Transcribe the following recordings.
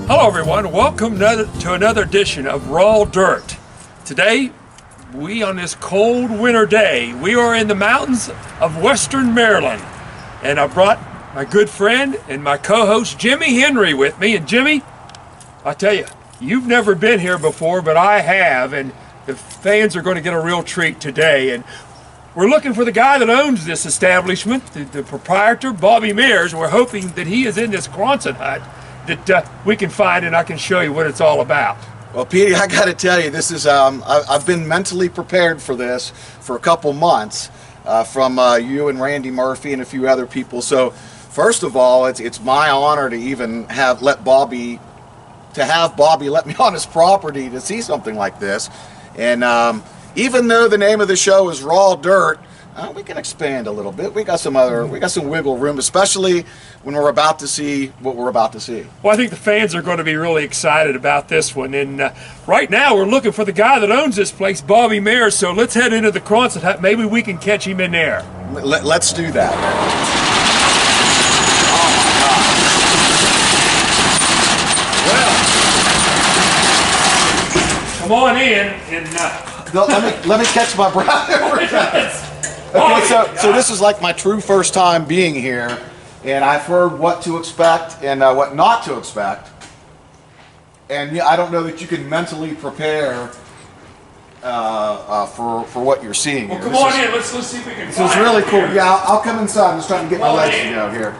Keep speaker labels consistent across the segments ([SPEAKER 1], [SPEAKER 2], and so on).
[SPEAKER 1] Hello everyone, welcome to another edition of Raw Dirt. Today, on this cold winter day, we are in the mountains of western Maryland. And I brought my good friend and my co-host Jimmy Henry with me. And Jimmy, I tell you, you've never been here before, but I have, and the fans are going to get a real treat today. And we're looking for the guy that owns this establishment, the proprietor, Bobby Maier, and we're hoping that he is in this Quonset hut that we can find, and I can show you what it's all about.
[SPEAKER 2] Well, Petey, I got to tell you, this is I've been mentally prepared for this for a couple months from you and Randy Murphy and a few other people. So, first of all, it's my honor to even have Bobby let me on his property to see something like this. And even though the name of the show is Raw Dirt, we can expand a little bit. We got some wiggle room, especially when we're about to see what we're about to see.
[SPEAKER 1] Well, I think the fans are going to be really excited about this one. And right now we're looking for the guy that owns this place, Bobby Maier. So let's head into the Quonset hut. Maybe we can catch him in there.
[SPEAKER 2] Let's do that.
[SPEAKER 1] Well, come on in and
[SPEAKER 2] let me catch my breath. Okay, so this is like my true first time being here, and I've heard what to expect and what not to expect. And I don't know that you can mentally prepare for what you're seeing here.
[SPEAKER 1] Well, come on in. Let's see if we can.
[SPEAKER 2] This is really cool. Yeah, I'll come inside. I'm just trying to get my legs to go here.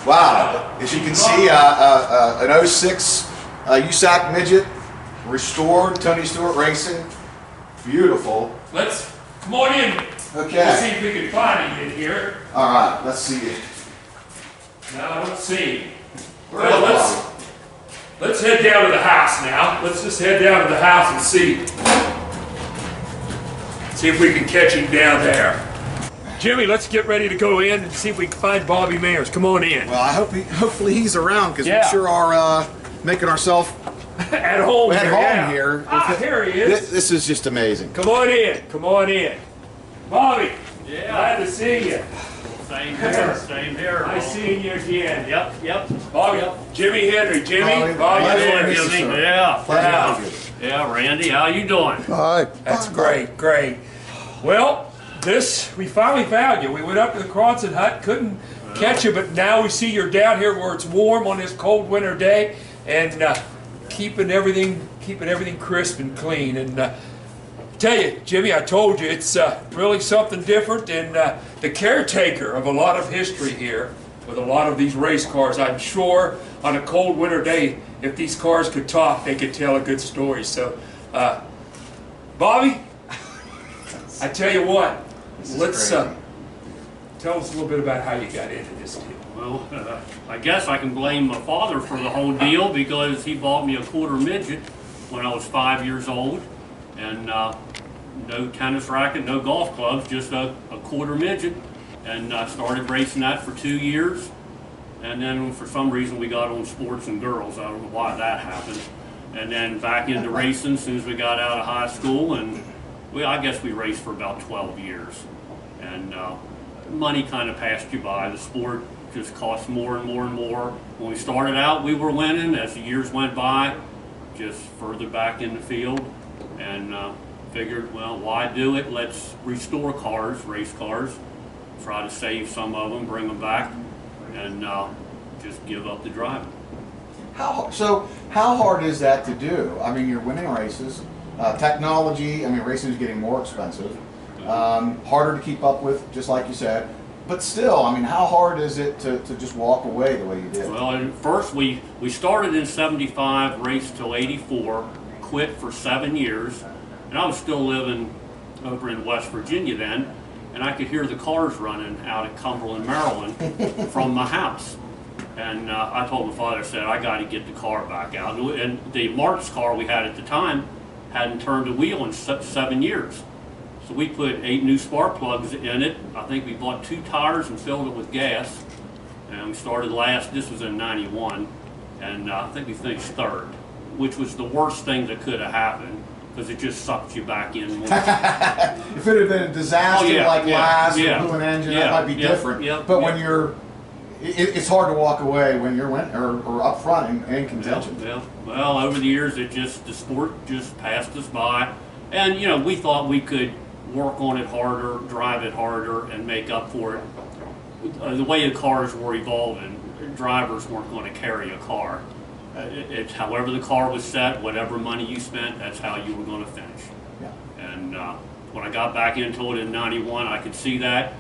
[SPEAKER 2] Wow, as you can see, an 06 USAC midget, restored, Tony Stewart Racing, beautiful.
[SPEAKER 1] Come on in.
[SPEAKER 2] Okay.
[SPEAKER 1] Let's see if we can find him in here.
[SPEAKER 2] All right, let's see it.
[SPEAKER 1] No, I don't see him. Well, let's head down to the house now. Let's just head down to the house and see if we can catch him down there. Jimmy, let's get ready to go in and see if we can find Bobby Maier. Come on in.
[SPEAKER 2] Well, hopefully he's around, because we sure are making ourselves
[SPEAKER 1] at home
[SPEAKER 2] here.
[SPEAKER 1] Here he is.
[SPEAKER 2] This is just amazing.
[SPEAKER 1] Come on in. Come on in. Bobby, glad to see you.
[SPEAKER 3] Same here. Same here.
[SPEAKER 1] Nice seeing you again.
[SPEAKER 3] Yep.
[SPEAKER 1] Bobby, Jimmy Henry. Bobby Henry.
[SPEAKER 3] Yeah, Randy, how you doing?
[SPEAKER 2] Hi.
[SPEAKER 1] That's great. Well, we finally found you. We went up to the Quonset hut, couldn't catch you, but now we see you're down here where it's warm on this cold winter day, and keeping everything crisp and clean. And tell you, Jimmy, I told you it's really something different, and the caretaker of a lot of history here with a lot of these race cars. I'm sure on a cold winter day, if these cars could talk, they could tell a good story. So, Bobby, I tell you what, let's tell us a little bit about how you got into this deal.
[SPEAKER 3] Well, I guess I can blame my father for the whole deal, because he bought me a quarter midget when I was 5 years old, and no tennis racket, no golf clubs, just a quarter midget. And I started racing that for 2 years, and then for some reason we got on sports and girls. I don't know why that happened. And then back into racing as soon as we got out of high school, and I guess we raced for about 12 years. And money kind of passed you by. The sport just cost more and more and more. When we started out, we were winning. As the years went by, just further back in the field, and figured, well, why do it? Let's restore cars, race cars, try to save some of them, bring them back, and just give up the driving.
[SPEAKER 2] How hard is that to do? I mean, you're winning races. Technology, I mean, racing is getting more expensive. Harder to keep up with, just like you said. But still, I mean, how hard is it to just walk away the way you did?
[SPEAKER 3] Well, at first we started in '75, raced till '84, quit for 7 years, and I was still living over in West Virginia then, and I could hear the cars running out at Cumberland, Maryland from my house. And I told my father, I said, I got to get the car back out. And the Marks car we had at the time hadn't turned a wheel in 7 years. So we put 8 new spark plugs in it. I think we bought 2 tires and filled it with gas. And we started this was in '91. And I think we finished 3rd, which was the worst thing that could have happened, because it just sucked you back in.
[SPEAKER 2] If it had been a disaster last, or blew an engine, that might be different. But when you're it's hard to walk away when you're or up front in contention.
[SPEAKER 3] Yeah. Well, over the years, the sport just passed us by, and you know, we thought we could work on it harder, drive it harder, and make up for it. The way the cars were evolving, drivers weren't going to carry a car. It's however the car was set, whatever money you spent, that's how you were going to finish.
[SPEAKER 2] Yeah.
[SPEAKER 3] And when I got back into it in '91, I could see that.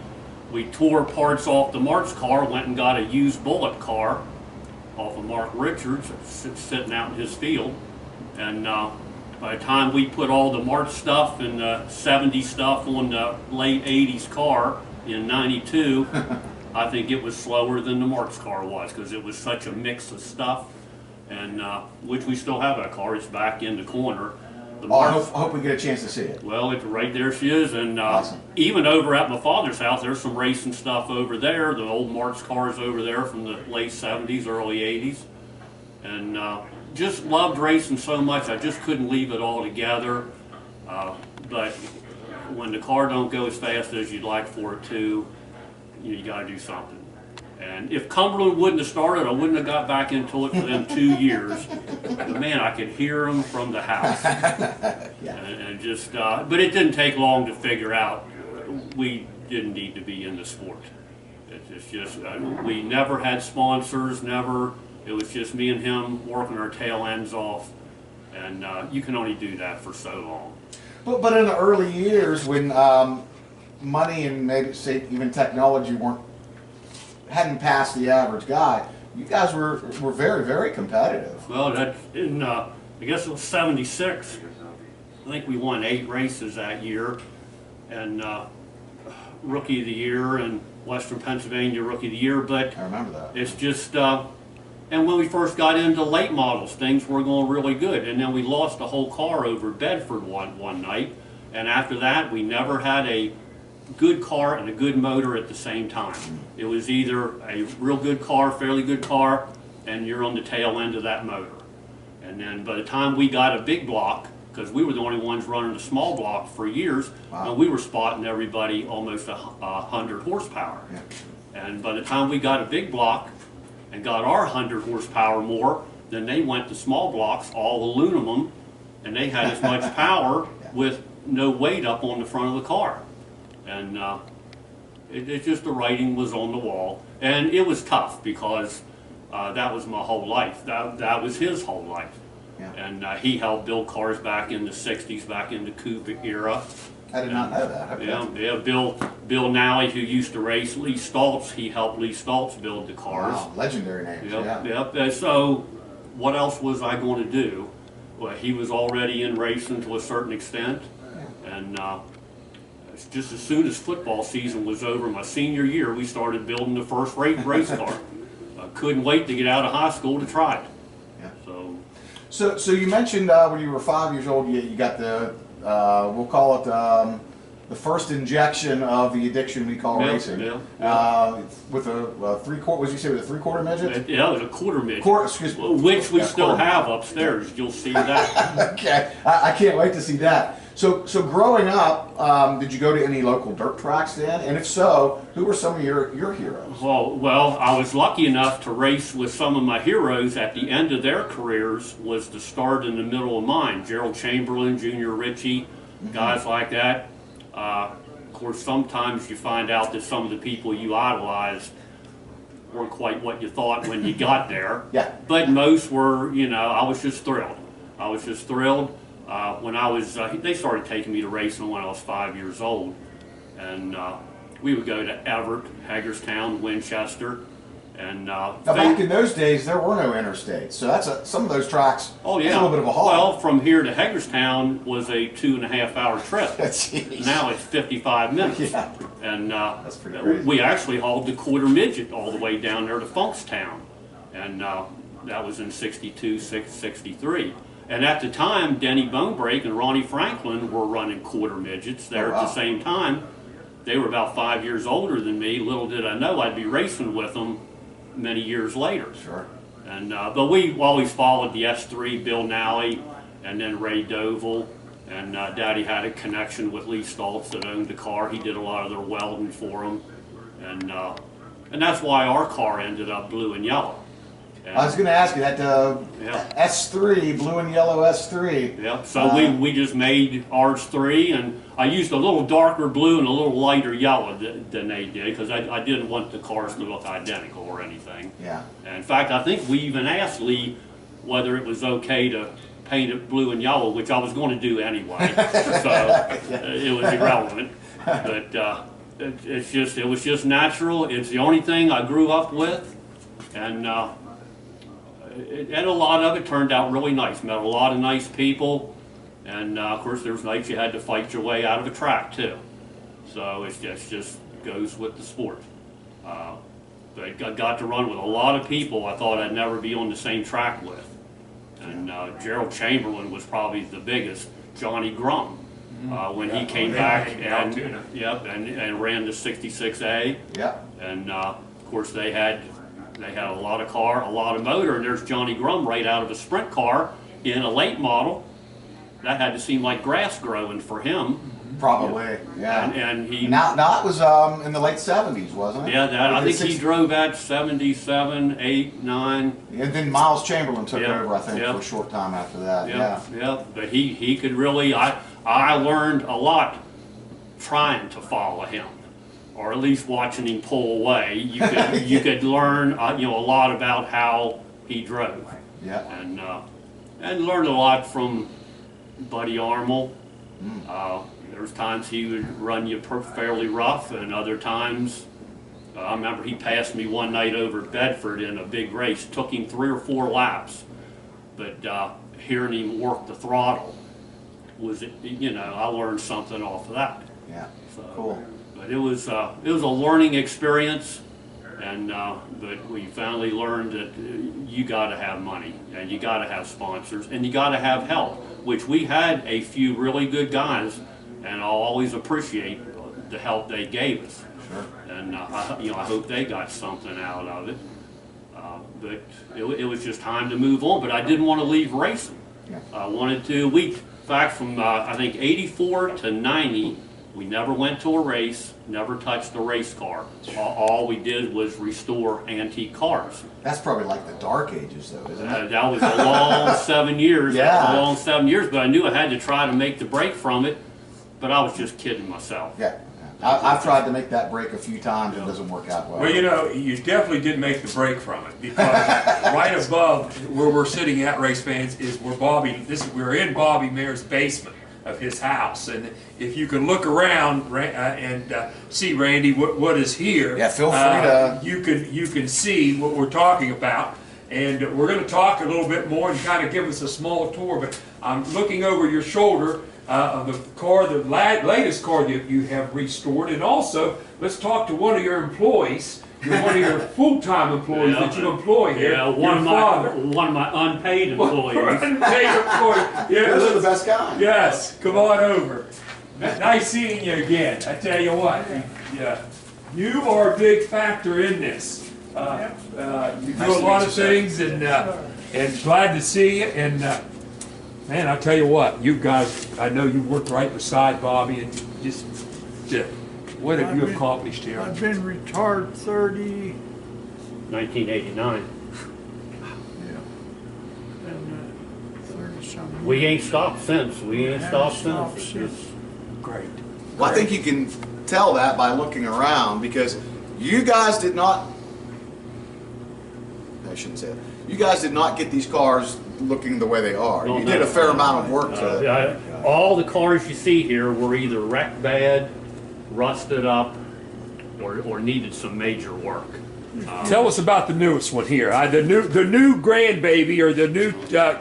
[SPEAKER 3] We tore parts off the Mark's car, went and got a used Bullet car off of Mark Richards, sitting out in his field. And by the time we put all the Mark stuff and the '70s stuff on the late '80s car in '92, I think it was slower than the Mark's car was, because it was such a mix of stuff. And which we still have that car. It's back in the corner.
[SPEAKER 2] I hope we get a chance to see it.
[SPEAKER 3] Well, it's right there. She is, and
[SPEAKER 2] awesome.
[SPEAKER 3] Even over at my father's house, there's some racing stuff over there. The old Mark's cars over there from the late '70s, early '80s, and just loved racing so much. I just couldn't leave it all together. But when the car don't go as fast as you'd like for it to, you got to do something. And if Cumberland wouldn't have started, I wouldn't have got back into it for them 2 years. But man, I could hear them from the house.
[SPEAKER 2] Yeah.
[SPEAKER 3] And just, but it didn't take long to figure out we didn't need to be in the sport. It's just, we never had sponsors, never. It was just me and him working our tail ends off. And you can only do that for so long.
[SPEAKER 2] But in the early years when money and maybe say even technology hadn't passed the average guy, you guys were very, very competitive.
[SPEAKER 3] Well, that in I guess it was '76. I think we won 8 races that year, and Rookie of the Year and Western Pennsylvania Rookie of the Year. But
[SPEAKER 2] I remember that.
[SPEAKER 3] it's just, and when we first got into late models, things were going really good, and then we lost a whole car over Bedford one night, and after that we never had a good car and a good motor at the same time. It was either a real good car, fairly good car, and you're on the tail end of that motor. And then by the time we got a big block, because we were the only ones running the small block for years,
[SPEAKER 2] wow.
[SPEAKER 3] And we were spotting everybody almost 100 horsepower.
[SPEAKER 2] Yeah.
[SPEAKER 3] And by the time we got a big block and got our 100 horsepower more, then they went to small blocks, all aluminum, and they had as much power
[SPEAKER 2] yeah.
[SPEAKER 3] with no weight up on the front of the car. And it's just the writing was on the wall, and it was tough because that was my whole life. That was his whole life.
[SPEAKER 2] Yeah.
[SPEAKER 3] And he helped build cars back in the '60s, back in the coupe era.
[SPEAKER 2] I did not know that. Okay.
[SPEAKER 3] Yeah. Bill Nally, who used to race Lee Stoltz, he helped Lee Stoltz build the cars.
[SPEAKER 2] Wow, legendary names.
[SPEAKER 3] Yep. And so, what else was I going to do? Well, he was already in racing to a certain extent, and. Just as soon as football season was over, my senior year, we started building the first race car. I couldn't wait to get out of high school to try it.
[SPEAKER 2] Yeah. So you mentioned when you were 5 years old, you got the we'll call it the first injection of the addiction we call racing. With a 3/4. What did you say? With a 3/4 midget?
[SPEAKER 3] Yeah, it was a quarter midget.
[SPEAKER 2] Excuse me.
[SPEAKER 3] Which we still have upstairs. You'll see that.
[SPEAKER 2] Okay, I can't wait to see that. So growing up, did you go to any local dirt tracks then? And if so, who were some of your heroes?
[SPEAKER 3] Well, I was lucky enough to race with some of my heroes at the end of their careers. Was the start and the middle of mine. Gerald Chamberlain, Junior Ritchie, guys like that. Of course, sometimes you find out that some of the people you idolized weren't quite what you thought when you got there.
[SPEAKER 2] Yeah.
[SPEAKER 3] But most were, I was just thrilled. When I was, they started taking me to racing when I was 5 years old, and we would go to Everett, Hagerstown, Winchester, and
[SPEAKER 2] now back in those days there were no interstates, so that's some of those tracks.
[SPEAKER 3] Oh yeah,
[SPEAKER 2] that's a little bit of a haul.
[SPEAKER 3] Well, from here to Hagerstown was a 2.5 hour trip.
[SPEAKER 2] Jeez.
[SPEAKER 3] Now it's 55 minutes.
[SPEAKER 2] Yeah.
[SPEAKER 3] And
[SPEAKER 2] that's pretty crazy.
[SPEAKER 3] We actually hauled the quarter midget all the way down there to Funkstown, and that was in '62, '63. And at the time, Denny Bonebreak and Ronnie Franklin were running quarter midgets there at the same time. They were about 5 years older than me. Little did I know I'd be racing with them many years later.
[SPEAKER 2] Sure.
[SPEAKER 3] And but we always followed the S3, Bill Nally, and then Ray Doval. And Daddy had a connection with Lee Stoltz that owned the car. He did a lot of their welding for them. And And that's why our car ended up blue and yellow. And,
[SPEAKER 2] I was going to ask you that
[SPEAKER 3] yeah.
[SPEAKER 2] S3, blue and yellow S3.
[SPEAKER 3] Yeah, so we just made ours 3, and I used a little darker blue and a little lighter yellow than they did, because I didn't want the cars to look identical or anything.
[SPEAKER 2] Yeah.
[SPEAKER 3] And in fact, I think we even asked Lee whether it was okay to paint it blue and yellow, which I was going to do anyway, so it was irrelevant. But it was just natural. It's the only thing I grew up with, and a lot of it turned out really nice. Met a lot of nice people, and of course there's nights you had to fight your way out of a track too. So it just goes with the sport. But I got to run with a lot of people I thought I'd never be on the same track with. And Gerald Chamberlain was probably the biggest. Johnny Grum, when he came back and ran the 66A.
[SPEAKER 2] Yeah.
[SPEAKER 3] And of course they had a lot of car, a lot of motor, and there's Johnny Grum right out of a sprint car in a late model. That had to seem like grass growing for him.
[SPEAKER 2] Probably, yeah.
[SPEAKER 3] And he
[SPEAKER 2] now it was in the late 70s, wasn't it?
[SPEAKER 3] Yeah, I think he drove at 77, 8, 9.
[SPEAKER 2] And then Miles Chamberlain took over, I think, for a short time after that.
[SPEAKER 3] Yeah. But he could really. I learned a lot trying to follow him, or at least watching him pull away. You could learn a lot about how he drove.
[SPEAKER 2] Yeah.
[SPEAKER 3] And learned a lot from Buddy Armel. There was times he would run you fairly rough, and other times, I remember he passed me one night over at Bedford in a big race. Took him 3 or 4 laps, but hearing him work the throttle was, I learned something off of that.
[SPEAKER 2] Yeah.
[SPEAKER 3] So,
[SPEAKER 2] cool.
[SPEAKER 3] But it was a learning experience, and but we finally learned that you got to have money, and you got to have sponsors, and you got to have help, which we had a few really good guys. And I'll always appreciate the help they gave us.
[SPEAKER 2] Sure.
[SPEAKER 3] And I hope they got something out of it. But it was just time to move on. But I didn't want to leave racing.
[SPEAKER 2] Yeah.
[SPEAKER 3] I wanted to. In fact, from I think 84 to 90, we never went to a race, never touched a race car. All we did was restore antique cars.
[SPEAKER 2] That's probably like the dark ages, though, isn't it?
[SPEAKER 3] That was a long 7 years.
[SPEAKER 2] Yeah.
[SPEAKER 3] That was a long 7 years. But I knew I had to try to make the break from it. But I was just kidding myself.
[SPEAKER 2] Yeah. I've tried to make that break a few times. It doesn't work out well.
[SPEAKER 1] Well, you definitely did make the break from it, because right above where we're sitting at, race fans, is where we're in Bobby Maier's basement of his house, and if you can look around and see, Randy, what is here.
[SPEAKER 2] Yeah, feel free to.
[SPEAKER 1] You can see what we're talking about, and we're going to talk a little bit more and kind of give us a small tour. But I'm looking over your shoulder. Of the car, the latest car that you have restored, and also let's talk to one of your employees, one of your full-time employees that you employ here.
[SPEAKER 3] Yeah, one of my unpaid employees.
[SPEAKER 1] Unpaid employee. Yes.
[SPEAKER 2] Those are the best guys.
[SPEAKER 1] Yes, come on over. Nice seeing you again. I tell you what, you are a big factor in this. You do a lot of things, and glad to see you. And man, I'll tell you what, you guys, I know you worked right beside Bobby, and what have you accomplished here?
[SPEAKER 4] I've been retired
[SPEAKER 3] 1989.
[SPEAKER 4] and 30-something.
[SPEAKER 3] We ain't stopped since. It's
[SPEAKER 1] Great.
[SPEAKER 2] Well, I think you can tell that by looking around, because you guys did not. I shouldn't say it. You guys did not get these cars looking the way they are. You did a fair amount of work to it.
[SPEAKER 3] All the cars you see here were either wrecked bad, rusted up, or needed some major work.
[SPEAKER 1] Tell us about the newest one here. The new grandbaby, or the new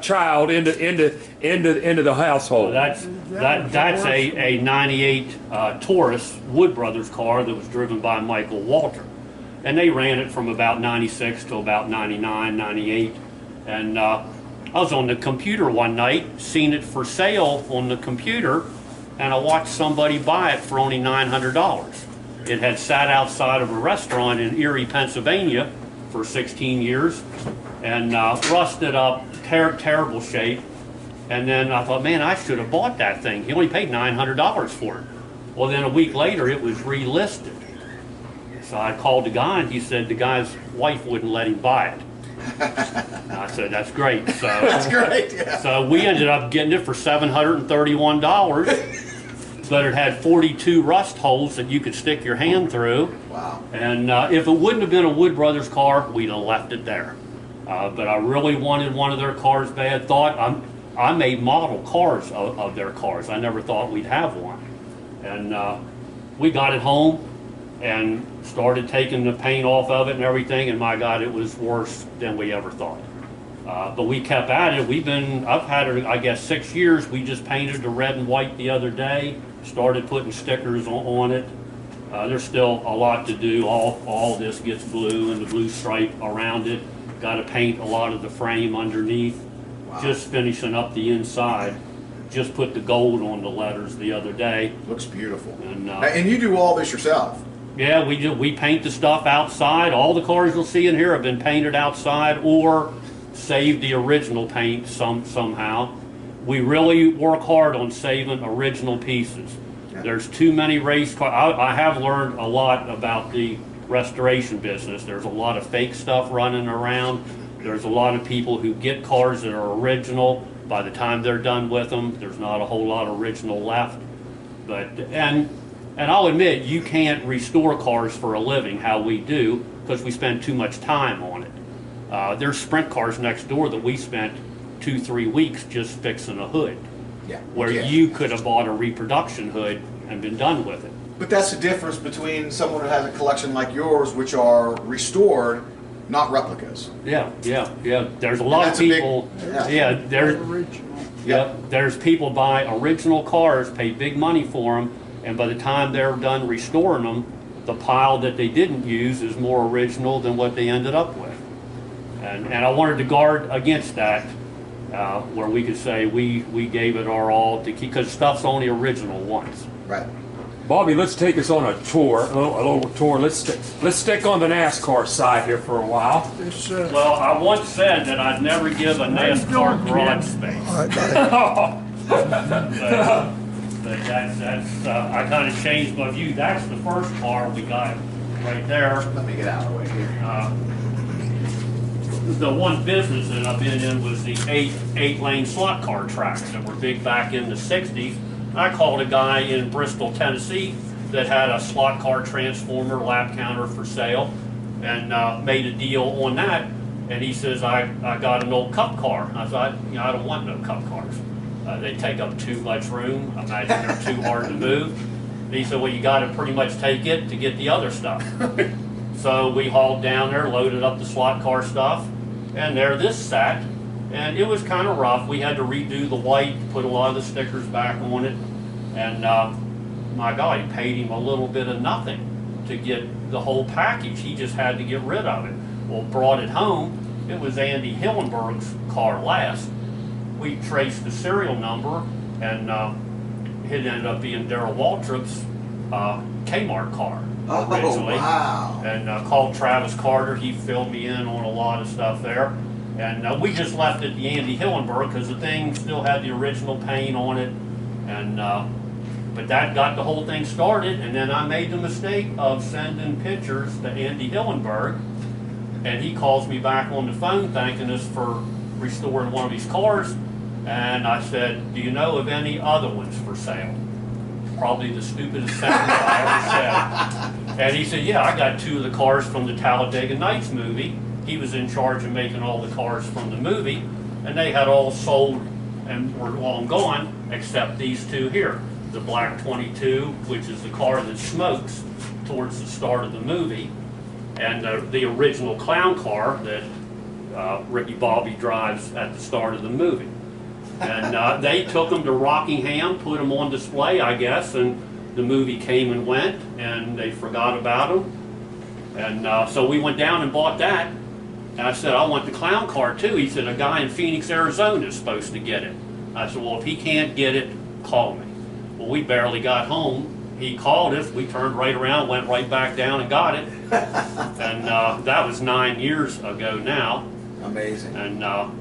[SPEAKER 1] child into the household.
[SPEAKER 3] That's a 98 Taurus Wood Brothers car that was driven by Michael Walter. And they ran it from about 96 to about 99, 98. And I was on the computer one night, seen it for sale on the computer, and I watched somebody buy it for only $900. It had sat outside of a restaurant in Erie, Pennsylvania for 16 years, and rusted up, terrible shape. And then I thought, man, I should have bought that thing. He only paid $900 for it. Well, then a week later, it was relisted. So So I called the guy, and he said the guy's wife wouldn't let him buy it. I said, that's great. So
[SPEAKER 2] That's great. Yeah.
[SPEAKER 3] so we ended up getting it for $731, but it had 42 rust holes that you could stick your hand through.
[SPEAKER 2] Wow.
[SPEAKER 3] And if it wouldn't have been a Wood Brothers car, we'd have left it there. But I really wanted one of their cars bad. I made model cars of their cars. I never thought we'd have one. And we got it home and started taking the paint off of it and everything, and my God, it was worse than we ever thought. But we kept at it. I've had it, I guess, 6 years. We just painted the red and white the other day, started putting stickers on it. There's still a lot to do. All this gets blue and the blue stripe around it. Got to paint a lot of the frame underneath.
[SPEAKER 2] Wow.
[SPEAKER 3] Just finishing up the inside. Just put the gold on the letters the other day.
[SPEAKER 2] Looks beautiful.
[SPEAKER 3] And
[SPEAKER 2] you do all this yourself?
[SPEAKER 3] yeah, we do. We paint the stuff outside. All the cars you'll see in here have been painted outside or saved the original paint somehow. We really work hard on saving original pieces.
[SPEAKER 2] Yeah.
[SPEAKER 3] There's too many race cars. I have learned a lot about the restoration business. There's a lot of fake stuff running around. There's a lot of people who get cars that are original. By the time they're done with them, there's not a whole lot of original left. And I'll admit, you can't restore cars for a living how we do because we spend too much time on it. There's sprint cars next door that we spent 2-3 weeks just fixing a hood,
[SPEAKER 2] Yeah.
[SPEAKER 3] where you could have bought a reproduction hood and been done with it.
[SPEAKER 2] But that's the difference between someone who has a collection like yours, which are restored, not replicas.
[SPEAKER 3] Yeah. There's a lot of
[SPEAKER 2] that's a big-
[SPEAKER 3] people.
[SPEAKER 2] yeah.
[SPEAKER 3] There's
[SPEAKER 4] Original.
[SPEAKER 3] there's people buy original cars, pay big money for them, and by the time they're done restoring them, the pile that they didn't use is more original than what they ended up with. And I wanted to guard against that, where we could say we gave it our all to keep, because stuff's only original once.
[SPEAKER 2] Right.
[SPEAKER 1] Bobby, let's take us on a tour, a little tour. Let's stick on the NASCAR side here for a while.
[SPEAKER 4] This,
[SPEAKER 3] Well, I once said that I'd never give a NASCAR garage space. But that's I kind of changed my view. That's the first car we got right there.
[SPEAKER 2] Let me get out of the way here.
[SPEAKER 3] The one business that I've been in was the eight-lane slot car tracks that were big back in the 60s. I called a guy in Bristol, Tennessee that had a slot car transformer lap counter for sale and made a deal on that. And he says, I got an old cup car. I thought, I don't want no cup cars. They take up too much room. I imagine they're too hard to move. And he said, well, you got to pretty much take it to get the other stuff. So we hauled down there, loaded up the slot car stuff, and there this sat. And it was kind of rough. We had to redo the white, put a lot of the stickers back on it. And my God, he paid him a little bit of nothing to get the whole package. He just had to get rid of it. Well, brought it home. It was Andy Hillenberg's car last. We traced the serial number, and it ended up being Darrell Waltrip's Kmart car originally.
[SPEAKER 2] Oh, wow.
[SPEAKER 3] And called Travis Carter. He filled me in on a lot of stuff there. And we just left it the Andy Hillenberg because the thing still had the original paint on it. And but that got the whole thing started. And then I made the mistake of sending pictures to Andy Hillenberg. And he calls me back on the phone thanking us for restoring one of his cars. And I said, do you know of any other ones for sale? Probably the stupidest sentence I ever said. And he said, yeah, I got 2 of the cars from the Talladega Nights movie. He was in charge of making all the cars from the movie. And they had all sold and were long gone, except these 2 here. The black 22, which is the car that smokes towards the start of the movie. And the original clown car that Ricky Bobby drives at the start of the movie. And they took them to Rockingham, put them on display, I guess, and the movie came and went, and they forgot about them. And so we went down and bought that. And I said, I want the clown car too. He said, a guy in Phoenix, Arizona is supposed to get it. I said, well, if he can't get it, call me. Well, we barely got home. He called us. We turned right around, went right back down and got it. And that was 9 years ago now.
[SPEAKER 2] Amazing.
[SPEAKER 3] And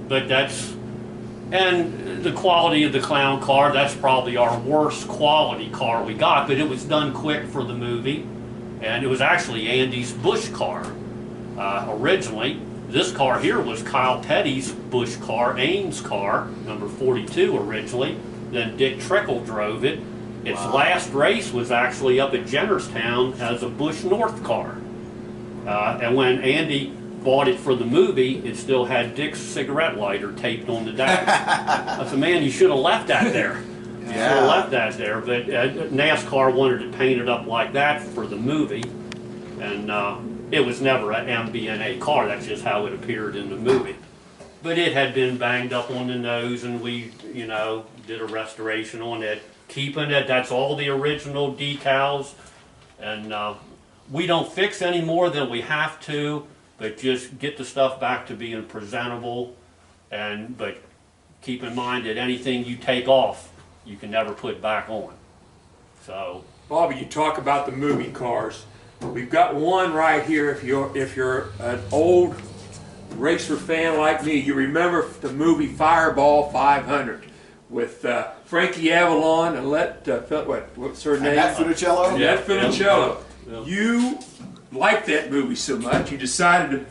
[SPEAKER 3] but that's, and the quality of the clown car, that's probably our worst quality car we got, but it was done quick for the movie. and it was actually Andy's Bush car. Originally, this car here was Kyle Petty's Bush car, Ames car, number 42 originally. Then Dick Trickle drove it. Its last race was actually up at Jennerstown as a Bush North car. And when Andy bought it for the movie, it still had Dick's cigarette lighter taped on the dash. I said, man, you should have left that there. You should have left that there. But NASCAR wanted to paint it up like that for the movie. And it was never an MBNA car. That's just how it appeared in the movie. But it had been banged up on the nose, and we, you know, did a restoration on it. Keeping it, that's all the original decals. And we don't fix any more than we have to, but just get the stuff back to being presentable. But keep in mind that anything you take off, you can never put back on. So,
[SPEAKER 1] Bobby, you talk about the movie cars. We've got one right here. If you're an old racer fan like me, you remember the movie Fireball 500 with Frankie Avalon and what's her name?
[SPEAKER 2] Annette Funicello?
[SPEAKER 1] Annette Funicello.
[SPEAKER 3] Yeah.
[SPEAKER 1] You liked that movie so much, you decided to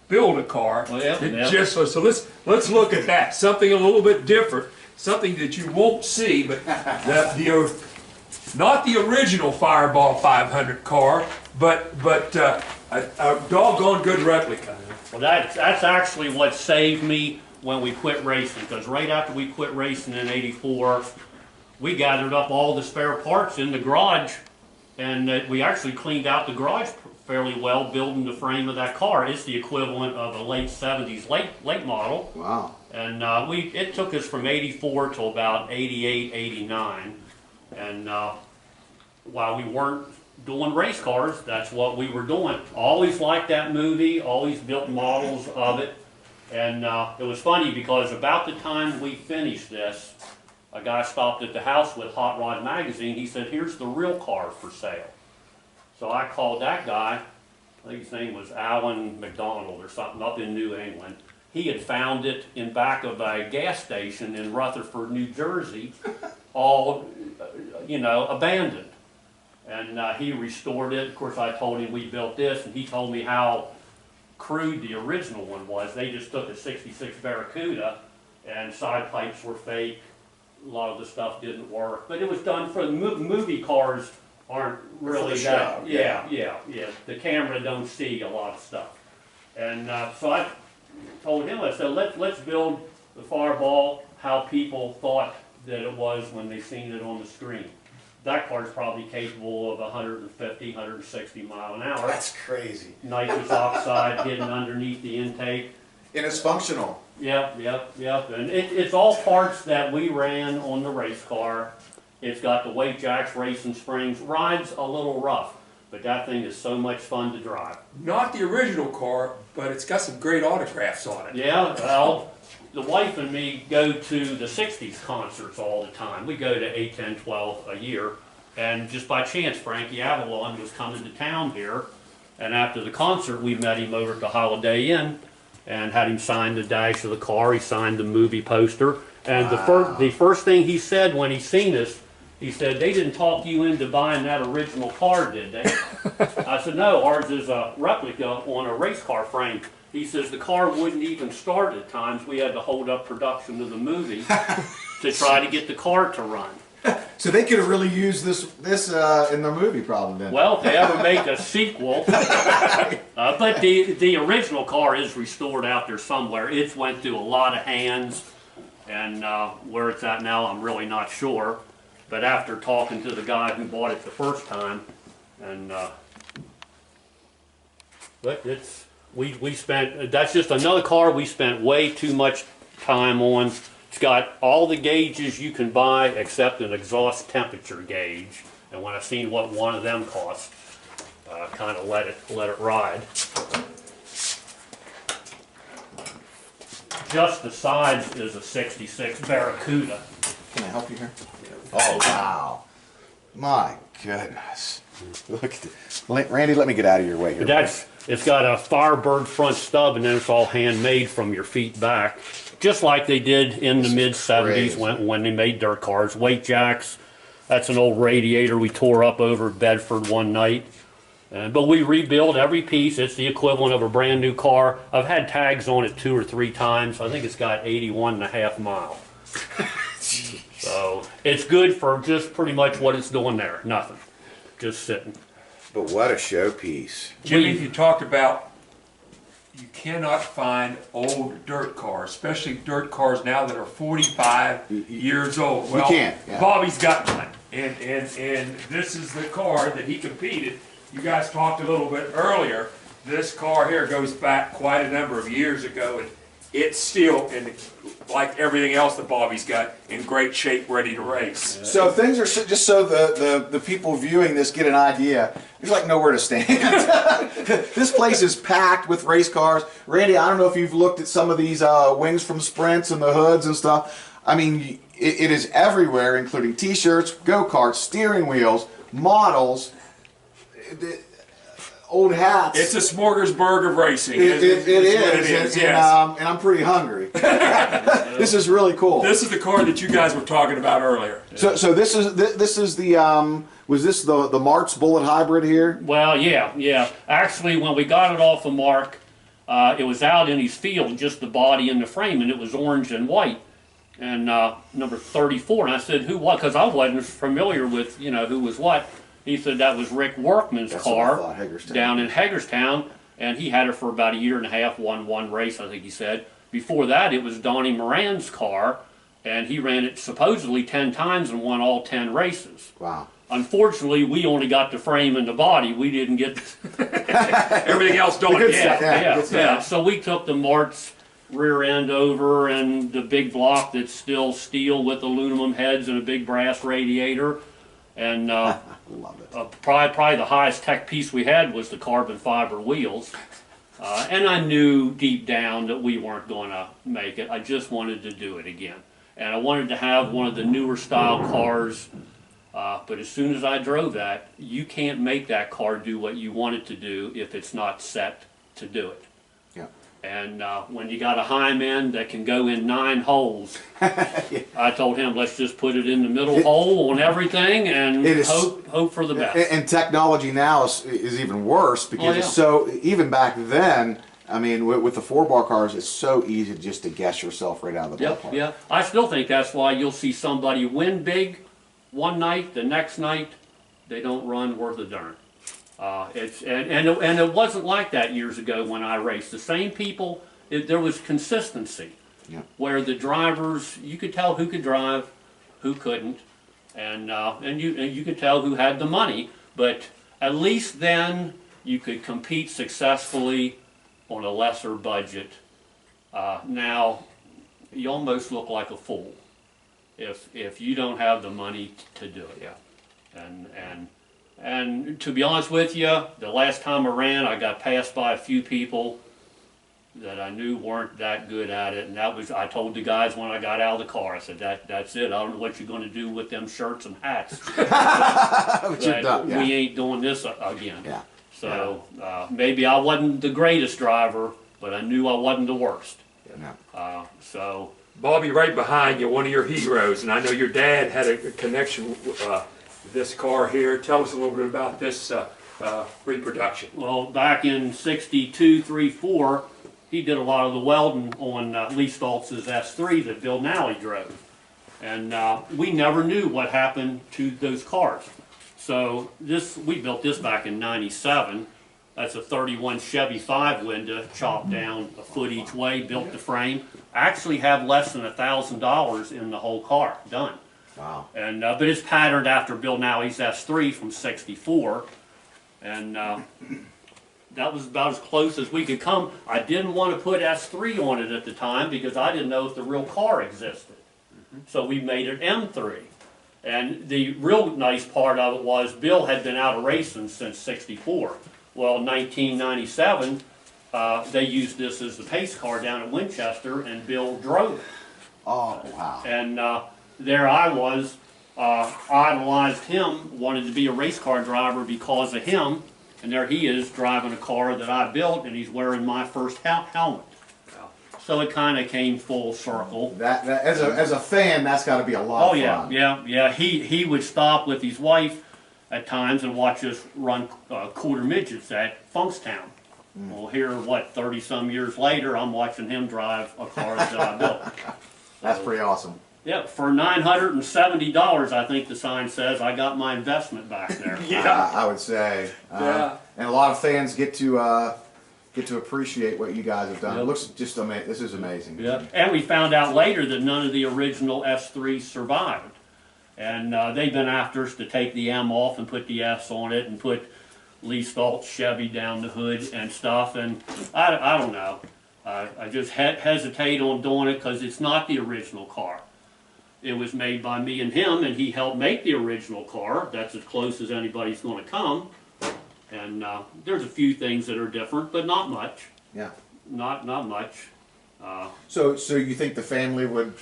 [SPEAKER 1] build a car.
[SPEAKER 3] Well, yeah.
[SPEAKER 1] Just so let's look at that. Something a little bit different. Something that you won't see, but not the original Fireball 500 car, but a doggone good replica.
[SPEAKER 3] Well, that's actually what saved me when we quit racing, because right after we quit racing in '84, we gathered up all the spare parts in the garage, and we actually cleaned out the garage fairly well, building the frame of that car. It's the equivalent of a late '70s late model.
[SPEAKER 2] Wow.
[SPEAKER 3] And it took us from '84 till about '88, '89, and while we weren't doing race cars, that's what we were doing. Always liked that movie, always built models of it. And it was funny because about the time we finished this, a guy stopped at the house with Hot Rod Magazine. He said, here's the real car for sale. So I called that guy, I think his name was Alan McDonald or something, up in New England. He had found it in back of a gas station in Rutherford, New Jersey, all, abandoned. And he restored it. Of course, I told him we built this, and he told me how crude the original one was. They just took a '66 Barracuda, and side pipes were fake. A lot of the stuff didn't work, but it was done for the movie cars. Aren't really that.
[SPEAKER 2] Show,
[SPEAKER 3] Yeah. The camera don't see a lot of stuff, and so I told him, I said, let's build the Fireball how people thought that it was when they seen it on the screen. That car's probably capable of 150, 160 mile an hour.
[SPEAKER 2] That's crazy.
[SPEAKER 3] Nitrous oxide hidden underneath the intake.
[SPEAKER 2] And it's functional.
[SPEAKER 3] Yep. And it's all parts that we ran on the race car. It's got the weight jacks, racing springs. Rides a little rough, but that thing is so much fun to drive.
[SPEAKER 1] Not the original car, but it's got some great autographs on it.
[SPEAKER 3] Yeah, well, the wife and me go to the 60s concerts all the time. We go to 8, 10, 12 a year. And just by chance, Frankie Avalon was coming to town here. And after the concert, we met him over at the Holiday Inn and had him sign the dash of the car. He signed the movie poster. And the first thing he said when he seen us, he said, they didn't talk you into buying that original car, did they? I said, no, ours is a replica on a race car frame. He says the car wouldn't even start at times. We had to hold up production of the movie to try to get the car to run.
[SPEAKER 2] So they could have really used this in their movie, probably. Then.
[SPEAKER 3] Well, if they ever make a sequel, but the original car is restored out there somewhere. It went through a lot of hands, and where it's at now, I'm really not sure. But after talking to the guy who bought it the first time, and but we spent, that's just another car we spent way too much time on. It's got all the gauges you can buy except an exhaust temperature gauge. And when I seen what one of them cost, kind of let it ride. Just the sides is a '66 Barracuda.
[SPEAKER 2] Can I help you here? Oh wow! My goodness! Look at this. Randy, let me get out of your way here.
[SPEAKER 3] But it's got a Firebird front stub, and then it's all handmade from your feet back. Just like they did in the mid-'70s when they made dirt cars. Weight jacks, that's an old radiator we tore up over Bedford one night. But we rebuild every piece. It's the equivalent of a brand new car. I've had tags on it 2 or 3 times. I think it's got 81.5 miles. So it's good for just pretty much what it's doing there. Nothing. Just sitting.
[SPEAKER 5] But what a showpiece.
[SPEAKER 1] Jimmy, you talked about you cannot find old dirt cars, especially dirt cars now that are 45 years old. Well,
[SPEAKER 2] can't, yeah.
[SPEAKER 1] Bobby's got one, and this is the car that he competed. You guys talked a little bit earlier. This car here goes back quite a number of years ago, and it's still, like everything else that Bobby's got, in great shape, ready to race.
[SPEAKER 2] So things are just so the people viewing this get an idea. There's like nowhere to stand. This place is packed with race cars. Randy, I don't know if you've looked at some of these wings from Sprints and the hoods and stuff. I mean, it is everywhere, including T-shirts, go-karts, steering wheels, models, old hats.
[SPEAKER 1] It's a smorgasbord of racing.
[SPEAKER 2] It is,
[SPEAKER 1] and, yes.
[SPEAKER 2] And I'm pretty hungry. This is really cool.
[SPEAKER 1] This is the car that you guys were talking about earlier.
[SPEAKER 2] So this is the was this the Mark's Bullet Hybrid here?
[SPEAKER 3] Well, yeah. Actually, when we got it off of Mark, it was out in his field, just the body and the frame, and it was orange and white. And number 34, and I said, who what? Because I wasn't familiar with, who was what. He said that was Rick Workman's car down in Hagerstown, and he had it for about a year and a half, won one race, I think he said. Before that, it was Donnie Moran's car, and he ran it supposedly 10 times and won all 10 races.
[SPEAKER 2] Wow.
[SPEAKER 3] Unfortunately, we only got the frame and the body. We didn't get
[SPEAKER 1] everything else done.
[SPEAKER 3] Yeah. So we took the Mart's rear end over and the big block that's still steel with aluminum heads and a big brass radiator. And
[SPEAKER 2] love it.
[SPEAKER 3] Probably the highest tech piece we had was the carbon fiber wheels. And I knew deep down that we weren't going to make it. I just wanted to do it again. And I wanted to have one of the newer style cars. But as soon as I drove that, you can't make that car do what you want it to do if it's not set to do it.
[SPEAKER 2] Yeah.
[SPEAKER 3] And when you got a Heim end that can go in 9 holes, I told him, let's just put it in the middle hole on everything and hope for the best.
[SPEAKER 2] And technology now is even worse because it's so, even back then, I mean, with the 4-bar cars, it's so easy just to guess yourself right out of the ballpark.
[SPEAKER 3] Yeah. I still think that's why you'll see somebody win big one night, the next night, they don't run worth a darn. And it wasn't like that years ago when I raced. The same people, there was consistency.
[SPEAKER 2] Yeah.
[SPEAKER 3] Where the drivers, you could tell who could drive, who couldn't, and you could tell who had the money. But at least then you could compete successfully on a lesser budget. Now you almost look like a fool if you don't have the money to do it.
[SPEAKER 1] Yeah.
[SPEAKER 3] And to be honest with you, the last time I ran, I got passed by a few people that I knew weren't that good at it, and I told the guys when I got out of the car, I said, that's it. I don't know what you're going to do with them shirts and hats. But we ain't doing this again.
[SPEAKER 2] Yeah.
[SPEAKER 3] So maybe I wasn't the greatest driver, but I knew I wasn't the worst.
[SPEAKER 2] Yeah.
[SPEAKER 3] So
[SPEAKER 1] Bobby, right behind you, one of your heroes, and I know your dad had a connection with this car here. Tell us a little bit about this reproduction.
[SPEAKER 3] well, back in 62, 3, 4, he did a lot of the welding on Lee Stoltz's S3 that Bill Nally drove. And we never knew what happened to those cars. So we built this back in 97. That's a 31 Chevy 5-window, chopped down a foot each way, built the frame. Actually have less than $1,000 in the whole car done.
[SPEAKER 2] Wow.
[SPEAKER 3] And but it's patterned after Bill Nally's S3 from 64. And that was about as close as we could come. I didn't want to put S3 on it at the time because I didn't know if the real car existed. So we made it M3. And the real nice part of it was Bill had been out of racing since 64. Well, 1997, they used this as the pace car down at Winchester, and Bill drove it.
[SPEAKER 2] Oh, wow.
[SPEAKER 3] And there I was, idolized him, wanted to be a race car driver because of him, and there he is driving a car that I built, and he's wearing my first helmet. So it kind of came full circle.
[SPEAKER 2] That as a fan, that's got to be a lot of fun.
[SPEAKER 3] Yeah. He would stop with his wife at times and watch us run quarter midgets at Funkstown. Well, here, what, 30-some years later, I'm watching him drive a car that I built.
[SPEAKER 2] That's pretty awesome.
[SPEAKER 3] Yeah, for $970, I think the sign says, I got my investment back there.
[SPEAKER 2] I would say.
[SPEAKER 1] Yeah.
[SPEAKER 2] And a lot of fans get to appreciate what you guys have done.
[SPEAKER 3] Yep.
[SPEAKER 2] It looks just amazing. This is amazing.
[SPEAKER 3] Yeah. And we found out later that none of the original S3s survived. And they've been after us to take the M off and put the S on it and put Lee Stoltz Chevy down the hood and stuff. And I don't know. I just hesitate on doing it because it's not the original car. It was made by me and him, and he helped make the original car. That's as close as anybody's going to come. And there's a few things that are different, but not much.
[SPEAKER 2] Yeah.
[SPEAKER 3] Not much.
[SPEAKER 2] So you think the family would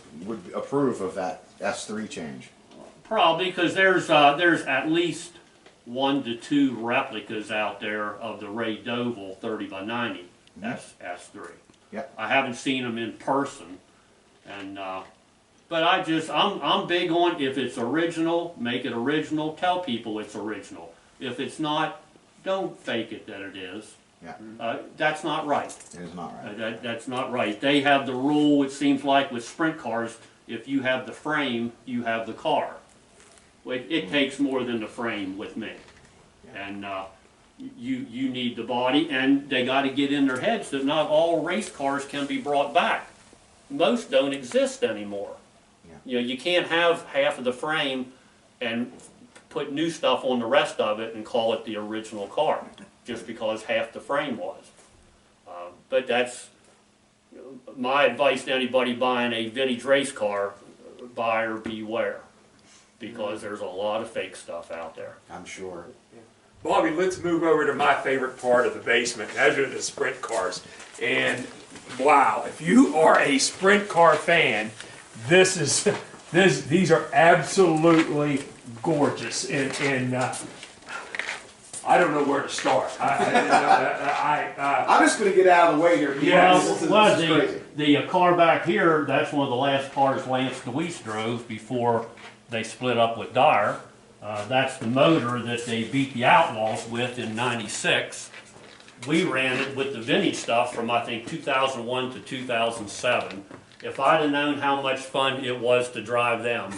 [SPEAKER 2] approve of that S3 change?
[SPEAKER 3] Probably, because there's at least 1 to 2 replicas out there of the Ray Doval 30x90 S3.
[SPEAKER 2] Yep.
[SPEAKER 3] I haven't seen them in person, and but I'm big on, if it's original, make it original. Tell people it's original. If it's not, don't fake it that it is.
[SPEAKER 2] Yeah.
[SPEAKER 3] That's not right.
[SPEAKER 2] It is not right.
[SPEAKER 3] That's not right. They have the rule, it seems like, with sprint cars, if you have the frame, you have the car. It takes more than the frame with me. And you need the body, and they got to get in their heads that not all race cars can be brought back. Most don't exist anymore.
[SPEAKER 2] Yeah.
[SPEAKER 3] You know, you can't have half of the frame and put new stuff on the rest of it and call it the original car, just because half the frame was. But that's my advice to anybody buying a vintage race car: buyer beware, because there's a lot of fake stuff out there.
[SPEAKER 2] I'm sure.
[SPEAKER 1] Bobby, let's move over to my favorite part of the basement. Those are the sprint cars. And wow, if you are a sprint car fan, these are absolutely gorgeous. And I don't know where to start.
[SPEAKER 2] I'm just going to get out of the way here.
[SPEAKER 1] Yes.
[SPEAKER 2] This is crazy.
[SPEAKER 3] The car back here, that's one of the last cars Lance DeWeese drove before they split up with Dyer. That's the motor that they beat the Outlaws with in '96. We ran it with the vintage stuff from, I think, 2001 to 2007. If I'd have known how much fun it was to drive them,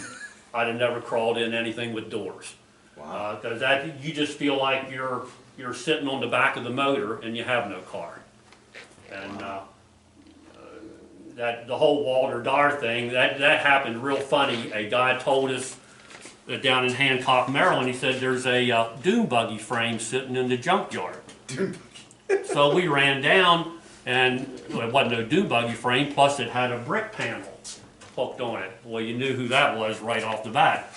[SPEAKER 3] I'd have never crawled in anything with doors.
[SPEAKER 2] Wow.
[SPEAKER 3] Because you just feel like you're sitting on the back of the motor and you have no car. And the whole Walter Dyer thing, that happened real funny. A guy told us that down in Hancock, Maryland, he said there's a dune buggy frame sitting in the junkyard. So we ran down, and it wasn't no dune buggy frame, plus it had a brick panel hooked on it. Well, you knew who that was right off the bat.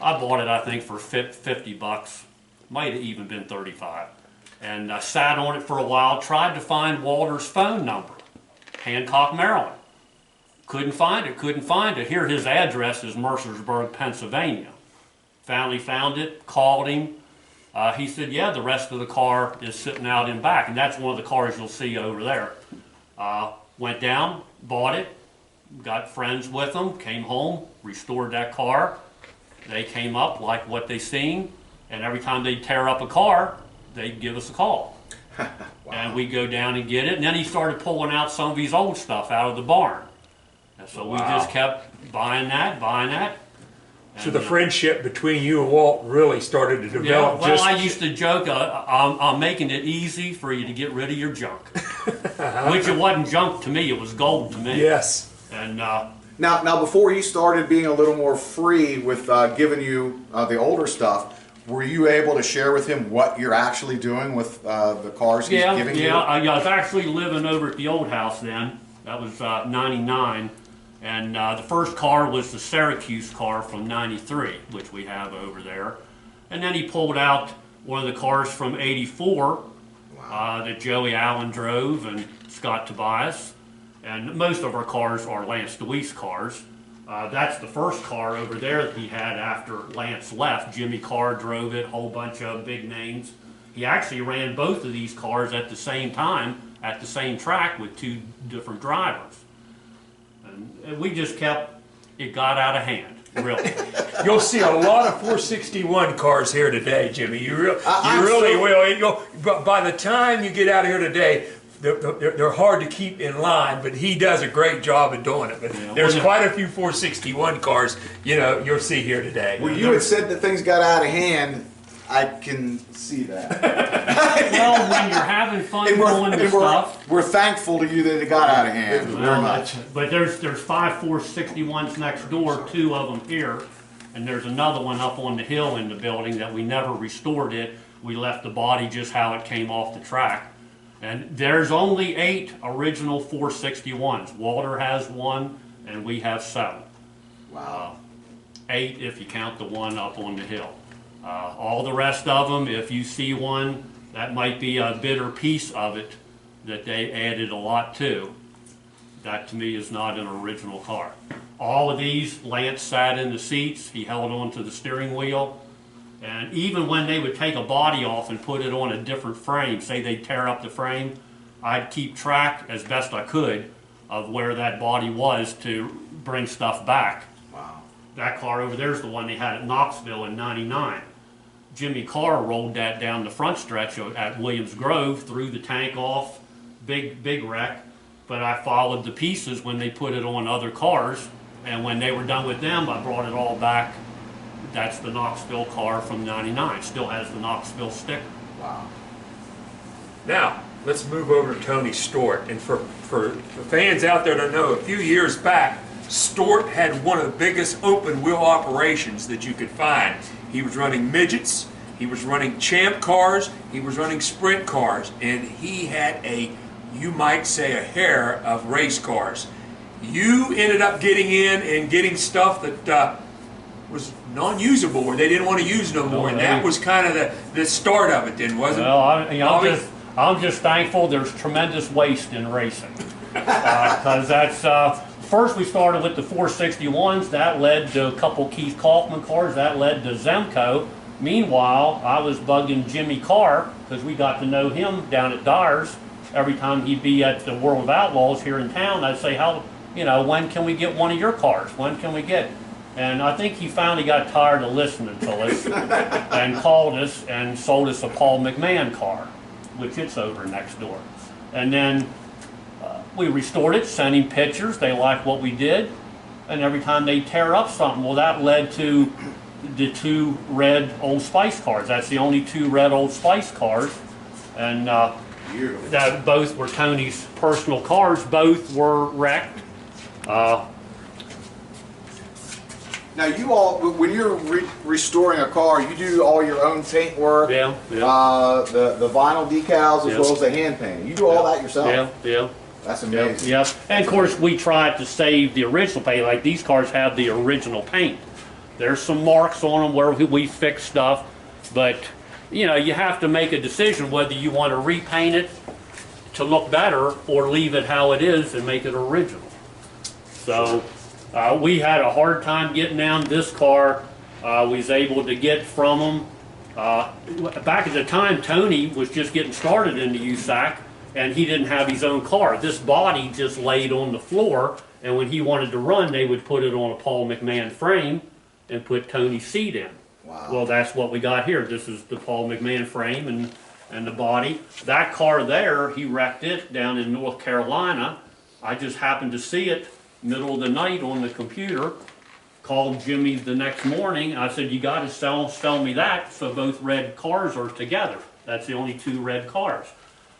[SPEAKER 3] I bought it, I think, for $50. Might have even been 35. And I sat on it for a while, tried to find Walter's phone number. Hancock, Maryland. Couldn't find it. Here his address is Mercersburg, Pennsylvania. Finally found it, called him. He said, yeah, the rest of the car is sitting out in back. And that's one of the cars you'll see over there. Went down, bought it, got friends with them, came home, restored that car. They came up like what they seen. And every time they'd tear up a car, they'd give us a call. Wow. And we'd go down and get it. And then he started pulling out some of his old stuff out of the barn. And so we just kept buying that.
[SPEAKER 1] So the friendship between you and Walt really started to develop.
[SPEAKER 3] Yeah, well, I used to joke, I'm making it easy for you to get rid of your junk. Which it wasn't junk to me, it was gold to me.
[SPEAKER 1] Yes.
[SPEAKER 3] And
[SPEAKER 2] Now, before you started being a little more free with giving you the older stuff, were you able to share with him what you're actually doing with the cars he's giving you?
[SPEAKER 3] Yeah, I was actually living over at the old house then. That was '99. And the first car was the Syracuse car from '93, which we have over there. And then he pulled out one of the cars from '84 that Joey Allen drove and Scott Tobias. And most of our cars are Lance DeWeese cars. That's the first car over there that he had after Lance left. Jimmy Carr drove it, a whole bunch of big names. He actually ran both of these cars at the same time, at the same track with 2 different drivers. And we just kept, it got out of hand. really.
[SPEAKER 1] You'll see a lot of 461 cars here today, Jimmy. You really will. But by the time you get out here today, they're hard to keep in line, but he does a great job of doing it. But there's quite a few 461 cars, you'll see here today.
[SPEAKER 2] Well, you had said that things got out of hand. I can see that.
[SPEAKER 3] Well, when you're having fun doing the stuff.
[SPEAKER 2] We're thankful to you that it got out of hand. Very much.
[SPEAKER 3] But there's 5 461s next door, 2 of them here, and there's another one up on the hill in the building that we never restored it. We left the body just how it came off the track. And there's only 8 original 461s. Walter has 1, and we have 7.
[SPEAKER 2] Wow.
[SPEAKER 3] 8 if you count the one up on the hill. All the rest of them, if you see one, that might be a bitter piece of it that they added a lot to. That to me is not an original car. All of these, Lance sat in the seats, he held on to the steering wheel, and even when they would take a body off and put it on a different frame, say they'd tear up the frame, I'd keep track as best I could of where that body was to bring stuff back.
[SPEAKER 2] Wow.
[SPEAKER 3] That car over there is the one they had at Knoxville in '99. Jimmy Carr rolled that down the front stretch at Williams Grove, threw the tank off, big wreck. But I followed the pieces when they put it on other cars, and when they were done with them, I brought it all back. That's the Knoxville car from '99. Still has the Knoxville sticker.
[SPEAKER 2] Wow.
[SPEAKER 1] Now, let's move over to Tony Stewart. And for the fans out there to know, a few years back, Stewart had one of the biggest open wheel operations that you could find. He was running midgets, he was running champ cars, he was running sprint cars, and he had you might say, a hair of race cars. You ended up getting in and getting stuff that was non-usable, or they didn't want to use no more, and that was kind of the start of it then, wasn't it?
[SPEAKER 3] Well, I'm just thankful there's tremendous waste in racing. Because that's, first we started with the 461s, that led to a couple Keith Kaufman cars, that led to Zemco. Meanwhile, I was bugging Jimmy Carr, because we got to know him down at Dyer's. Every time he'd be at the World of Outlaws here in town, I'd say, when can we get one of your cars? When can we get? And I think he finally got tired of listening to us and called us and sold us a Paul McMahon car, which it's over next door. And then we restored it, sent him pictures, they liked what we did, and every time they tear up something, well, that led to the 2 red Old Spice cars. That's the only 2 red Old Spice cars, and that both were Tony's personal cars. Both were wrecked.
[SPEAKER 2] Now you all, when you're restoring a car, you do all your own paint work.
[SPEAKER 3] Yeah.
[SPEAKER 2] The vinyl decals as well as the hand painting. You do all that yourself.
[SPEAKER 3] Yeah.
[SPEAKER 2] That's amazing.
[SPEAKER 3] Yeah. And of course we tried to save the original paint. Like these cars have the original paint. There's some marks on them where we fix stuff, but you have to make a decision whether you want to repaint it to look better or leave it how it is and make it original. So we had a hard time getting down this car. We was able to get from them. Back at the time, Tony was just getting started in the USAC, and he didn't have his own car. This body just laid on the floor, and when he wanted to run, they would put it on a Paul McMahon frame and put Tony's seat in.
[SPEAKER 2] Wow.
[SPEAKER 3] Well, that's what we got here. This is the Paul McMahon frame and the body. That car there, he wrecked it down in North Carolina. I just happened to see it middle of the night on the computer. Called Jimmy the next morning. I said, you got to sell me that so both red cars are together. That's the only 2 red cars.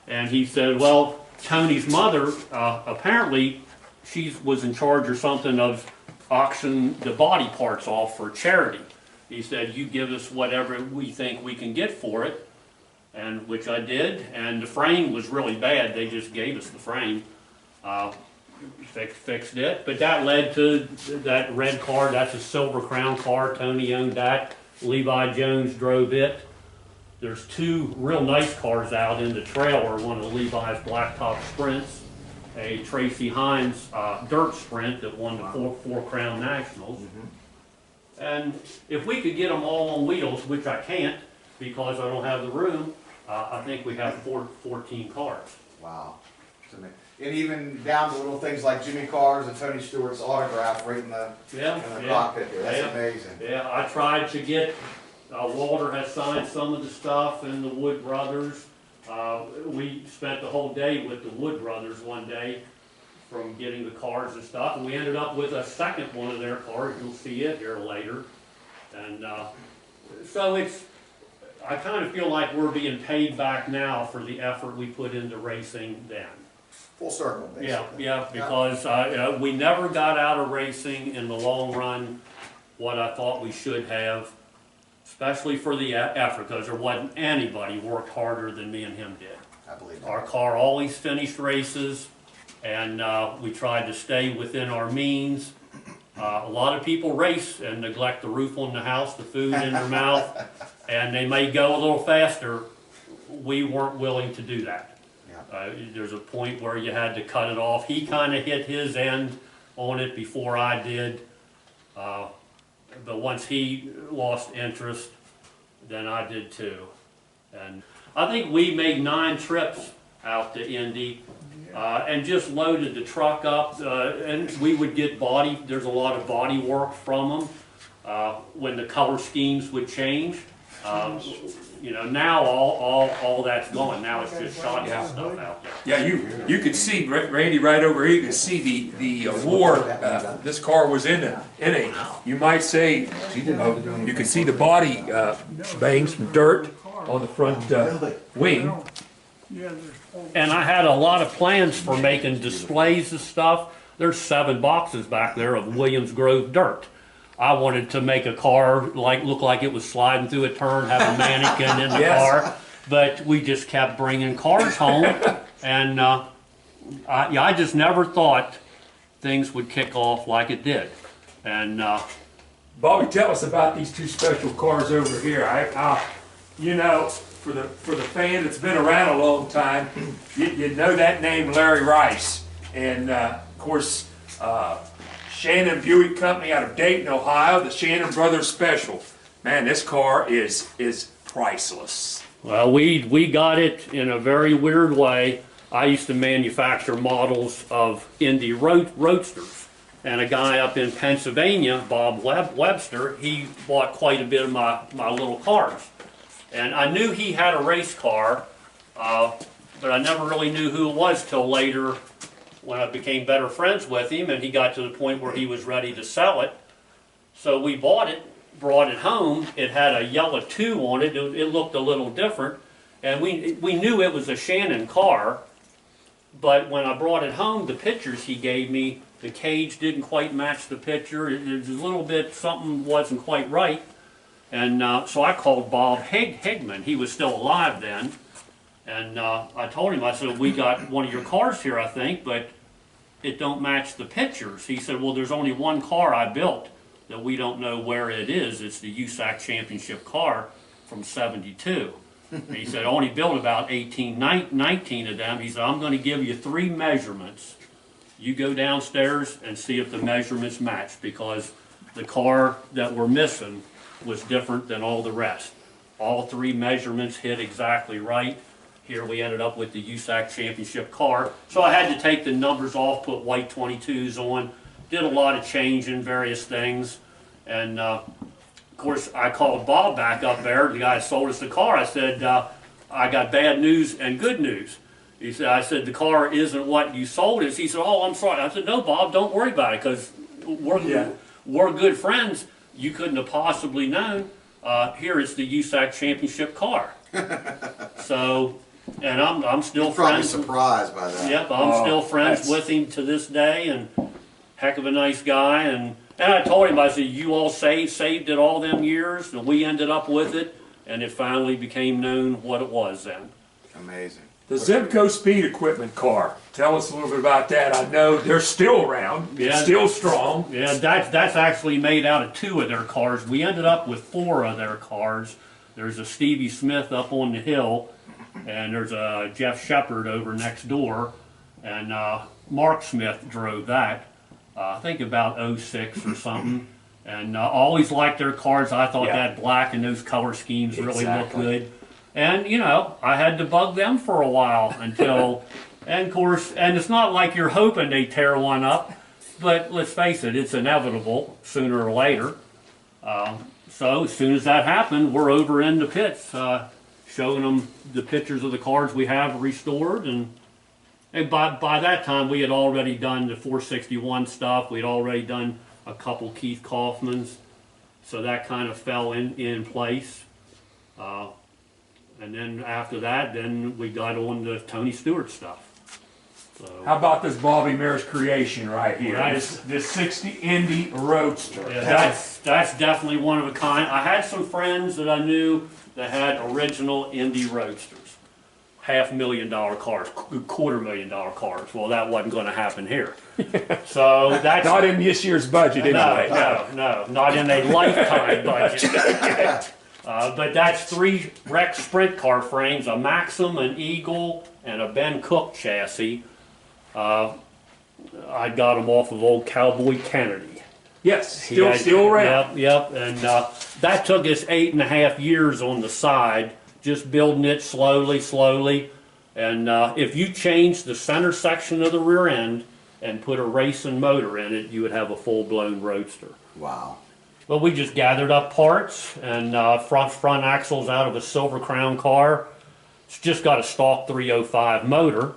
[SPEAKER 3] And he said, well, Tony's mother, apparently she was in charge or something of auction the body parts off for charity. He said, you give us whatever we think we can get for it, and which I did. And the frame was really bad. They just gave us the frame. Fixed it, but that led to that red car. That's a Silver Crown car. Tony owned that. Levi Jones drove it. There's 2 real nice cars out in the trailer. One of Levi's blacktop sprints, a Tracy Hines dirt sprint that won the four Crown Nationals. And if we could get them all on wheels, which I can't because I don't have the room, I think we have 14 cars.
[SPEAKER 2] Wow. and even down to little things like Jimmy Carr's and Tony Stewart's autograph right in the cockpit there. That's amazing.
[SPEAKER 3] Yeah, I tried to get, Walter has signed some of the stuff and the Wood Brothers. We spent the whole day with the Wood Brothers one day from getting the cars and stuff, and we ended up with a second one of their cars. You'll see it here later. And so I kind of feel like we're being paid back now for the effort we put into racing then.
[SPEAKER 2] Full circle, basically.
[SPEAKER 3] Yeah, because we never got out of racing in the long run what I thought we should have, especially for the effort, because there wasn't anybody worked harder than me and him did.
[SPEAKER 2] I believe that.
[SPEAKER 3] Our car always finished races, and we tried to stay within our means. A lot of people race and neglect the roof on the house, the food in their mouth, and they may go a little faster. We weren't willing to do that. There's a point where you had to cut it off. He kind of hit his end on it before I did. But once he lost interest, then I did too. And I think we made 9 trips out to Indy and just loaded the truck up. And we would get body, there's a lot of body work from them when the color schemes would change. You know, now all that's gone. Now it's just shots and stuff out there.
[SPEAKER 1] Yeah, you could see, Randy, right over here, you can see the war this car was in a, you might say, you can see the body bangs, some dirt on the front wing.
[SPEAKER 3] And I had a lot of plans for making displays of stuff. There's 7 boxes back there of Williams Grove dirt. I wanted to make a car look like it was sliding through a turn, have a mannequin in the car, but we just kept bringing cars home, and I just never thought things would kick off like it did. And
[SPEAKER 1] Bobby, tell us about these 2 special cars over here. You know, for the fan that's been around a long time, you know that name, Larry Rice, and of course. Shannon Buick Company out of Dayton, Ohio, the Shannon Brothers Special. Man, this car is priceless.
[SPEAKER 3] Well, we got it in a very weird way. I used to manufacture models of Indy roadsters. And a guy up in Pennsylvania, Bob Webster, he bought quite a bit of my little cars. And I knew he had a race car, but I never really knew who it was till later when I became better friends with him, and he got to the point where he was ready to sell it. So we bought it, brought it home. It had a yellow 2 on it. It looked a little different. And we knew it was a Shannon car, but when I brought it home, the pictures he gave me, the cage didn't quite match the picture. It was a little bit, something wasn't quite right. And so I called Bob Higman. He was still alive then. And I told him, I said, we got one of your cars here, I think, but it don't match the pictures. He said, well, there's only one car I built that we don't know where it is. It's the USAC Championship car from '72. And he said, I only built about 19 of them. He said, I'm going to give you 3 measurements. You go downstairs and see if the measurements match, because the car that we're missing was different than all the rest. All 3 measurements hit exactly right. Here we ended up with the USAC Championship car. So I had to take the numbers off, put white 22s on, did a lot of changing, various things. And of course, I called Bob back up there, the guy who sold us the car. I said, I got bad news and good news. He said, I said, the car isn't what you sold us. He said, oh, I'm sorry. I said, no, Bob, don't worry about it, because we're good friends. You couldn't have possibly known. Here is the USAC Championship car. So. And I'm still friends.
[SPEAKER 2] Probably surprised by that.
[SPEAKER 3] Yep, I'm still friends with him to this day, and heck of a nice guy. And I told him, I said, you all saved it all them years, and we ended up with it, and it finally became known what it was then.
[SPEAKER 2] Amazing.
[SPEAKER 1] The Zimco Speed Equipment car. Tell us a little bit about that. I know they're still around, still strong.
[SPEAKER 3] Yeah, that's actually made out of 2 of their cars. We ended up with 4 of their cars. There's a Stevie Smith up on the hill, and there's a Jeff Shepard over next door, and Mark Smith drove that, I think about '06 or something, and always liked their cars. I thought that black and those color schemes really looked good. And, you know, I had to bug them for a while until And of course, and it's not like you're hoping they tear one up, but let's face it, it's inevitable sooner or later. So as soon as that happened, we're over in the pits, showing them the pictures of the cars we have restored, and by that time we had already done the 461 stuff. We'd already done a couple Keith Kaufmans, so that kind of fell in place. And then after that, then we got on to Tony Stewart stuff. So,
[SPEAKER 1] How about this Bobby Maier's creation right here?
[SPEAKER 3] Nice.
[SPEAKER 1] This 60 Indy Roadster.
[SPEAKER 3] yeah, that's definitely one of a kind. I had some friends that I knew that had original Indy Roadsters, $500,000 cars, $250,000 cars. Well, that wasn't going to happen here. So that's
[SPEAKER 1] Not in this year's budget anyway.
[SPEAKER 3] no, not in a lifetime budget. But that's 3 wrecked sprint car frames, a Maxim, an Eagle, and a Ben Cook chassis. I got them off of old Cowboy Kennedy.
[SPEAKER 1] Yes,
[SPEAKER 3] He
[SPEAKER 1] still
[SPEAKER 3] had-
[SPEAKER 1] still around.
[SPEAKER 3] Yep, and that took us 8.5 years on the side, just building it slowly. And if you change the center section of the rear end and put a racing motor in it, you would have a full-blown Roadster.
[SPEAKER 5] Wow.
[SPEAKER 3] But we just gathered up parts and front axles out of a Silver Crown car. It's just got a stock 305 motor.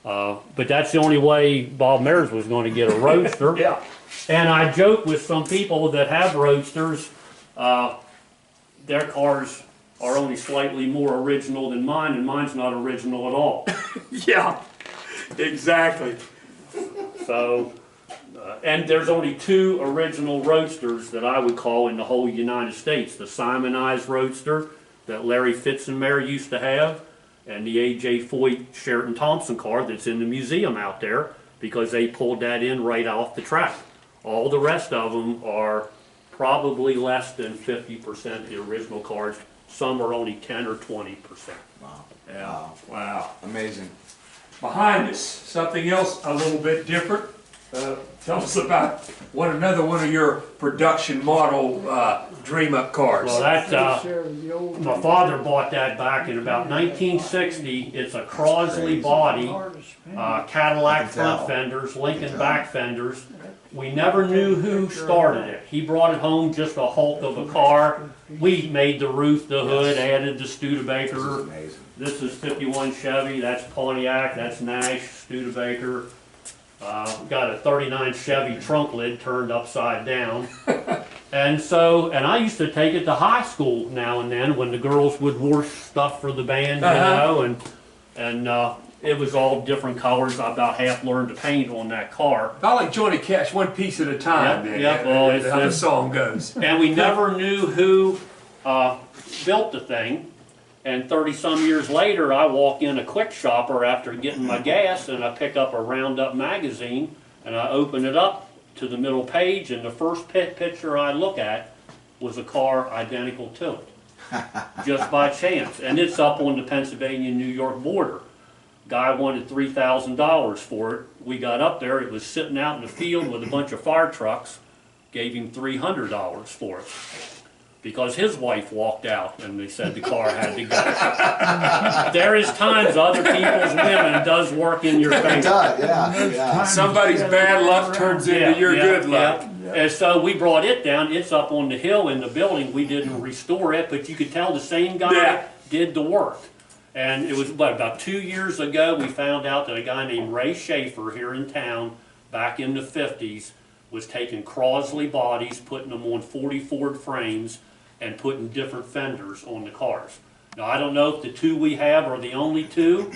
[SPEAKER 3] But that's the only way Bob Maier's was going to get a Roadster.
[SPEAKER 1] Yeah.
[SPEAKER 3] And I joke with some people that have Roadsters, their cars are only slightly more original than mine, and mine's not original at all.
[SPEAKER 1] Yeah, exactly.
[SPEAKER 3] So, and there's only 2 original Roadsters that I would call in the whole United States. The Simonized Roadster that Larry Fitzenmeyer used to have, and the A.J. Foyt Sheraton Thompson car that's in the museum out there, because they pulled that in right off the track. All the rest of them are probably less than 50% the original cars. Some are only 10 or 20%.
[SPEAKER 5] Wow.
[SPEAKER 1] Yeah. Wow.
[SPEAKER 5] Amazing.
[SPEAKER 1] Behind us, something else a little bit different. Tell us about another one of your production model dream up cars.
[SPEAKER 3] Well, that's
[SPEAKER 4] Share the old
[SPEAKER 3] my father bought that back in about 1960. It's a Crosley body, Cadillac front fenders, Lincoln back fenders. We never knew who started it. He brought it home just a hulk of a car. We made the roof, the hood, added the Studebaker.
[SPEAKER 5] Amazing.
[SPEAKER 3] This is 51 Chevy, that's Pontiac, that's Nash, Studebaker. Got a 39 Chevy trunk lid turned upside down. And I used to take it to high school now and then when the girls would wash stuff for the band, you know, and it was all different colors. I about half learned to paint on that car.
[SPEAKER 1] I like Johnny Cash, one piece at a time.
[SPEAKER 3] Yep,
[SPEAKER 1] man.
[SPEAKER 3] yep, well,
[SPEAKER 1] That's how the song goes.
[SPEAKER 3] And we never knew who built the thing. And 30-some years later, I walk in a Quick Shopper after getting my gas, and I pick up a Roundup magazine, and I open it up to the middle page, and the first picture I look at was a car identical to it, just by chance. And it's up on the Pennsylvania-New York border. Guy wanted $3,000 for it. We got up there, it was sitting out in the field with a bunch of fire trucks, gave him $300 for it. Because his wife walked out and they said the car had to go. There is times other people's women does work in your favor.
[SPEAKER 2] Yeah.
[SPEAKER 1] Somebody's bad luck turns into your good luck.
[SPEAKER 3] Yeah. And so we brought it down. It's up on the hill in the building. We didn't restore it, but you could tell the same guy did the work. And it was, about 2 years ago, we found out that a guy named Ray Schaefer here in town, back in the 50s, was taking Crosley bodies, putting them on 40 Ford frames, and putting different fenders on the cars. Now, I don't know if the 2 we have are the only 2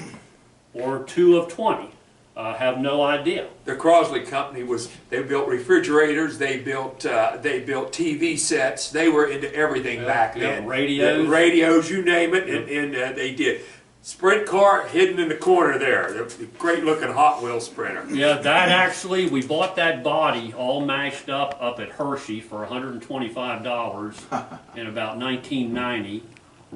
[SPEAKER 3] or 2 of 20. Have no idea.
[SPEAKER 1] The Crosley company they built refrigerators, they built TV sets, they were into everything back then.
[SPEAKER 3] Radios.
[SPEAKER 1] Radios, you name it, and they did. Sprint car hidden in the corner there, the great looking Hot Wheels Sprinter.
[SPEAKER 3] Yeah, that actually, we bought that body all mashed up at Hershey for $125 in about 1990.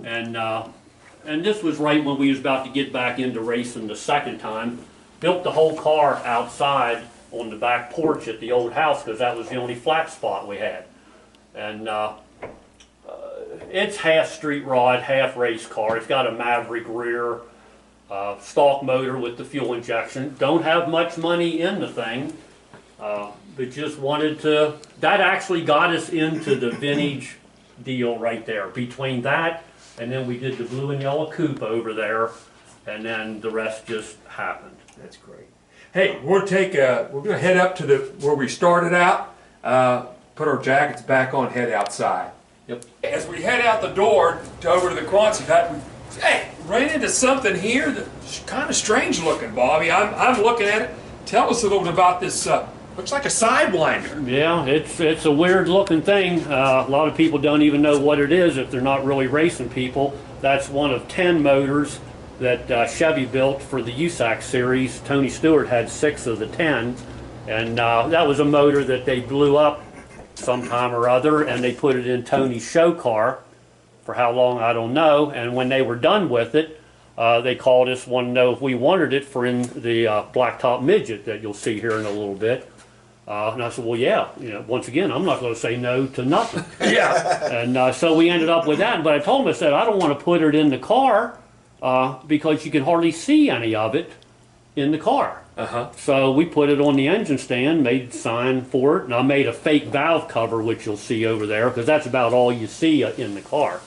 [SPEAKER 3] And this was right when we was about to get back into racing the second time. Built the whole car outside on the back porch at the old house because that was the only flat spot we had. And it's half street rod, half race car. It's got a Maverick rear. stock motor with the fuel injection. Don't have much money in the thing, but just wanted to, that actually got us into the vintage deal right there. Between that and then we did the blue and yellow coupe over there, and then the rest just happened.
[SPEAKER 1] That's great. Hey, we're gonna head up to where we started out, put our jackets back on, head outside.
[SPEAKER 3] Yep.
[SPEAKER 1] As we head out the door over to the Crosley hut, ran into something here that's kind of strange looking, Bobby. I'm looking at it. Tell us a little bit about this. Looks like a sidewinder.
[SPEAKER 3] Yeah, it's a weird looking thing. A lot of people don't even know what it is if they're not really racing people. That's one of 10 motors that Chevy built for the USAC series. Tony Stewart had 6 of the 10, and that was a motor that they blew up sometime or other, and they put it in Tony's show car. For how long, I don't know. And when they were done with it, they called us, wanted to know if we wanted it for in the blacktop midget that you'll see here in a little bit. And I said, well, yeah. Once again, I'm not going to say no to nothing.
[SPEAKER 1] Yeah.
[SPEAKER 3] And so we ended up with that. But I told him, I said, I don't want to put it in the car because you can hardly see any of it in the car. So we put it on the engine stand, made a sign for it, and I made a fake valve cover, which you'll see over there, because that's about all you see in the car.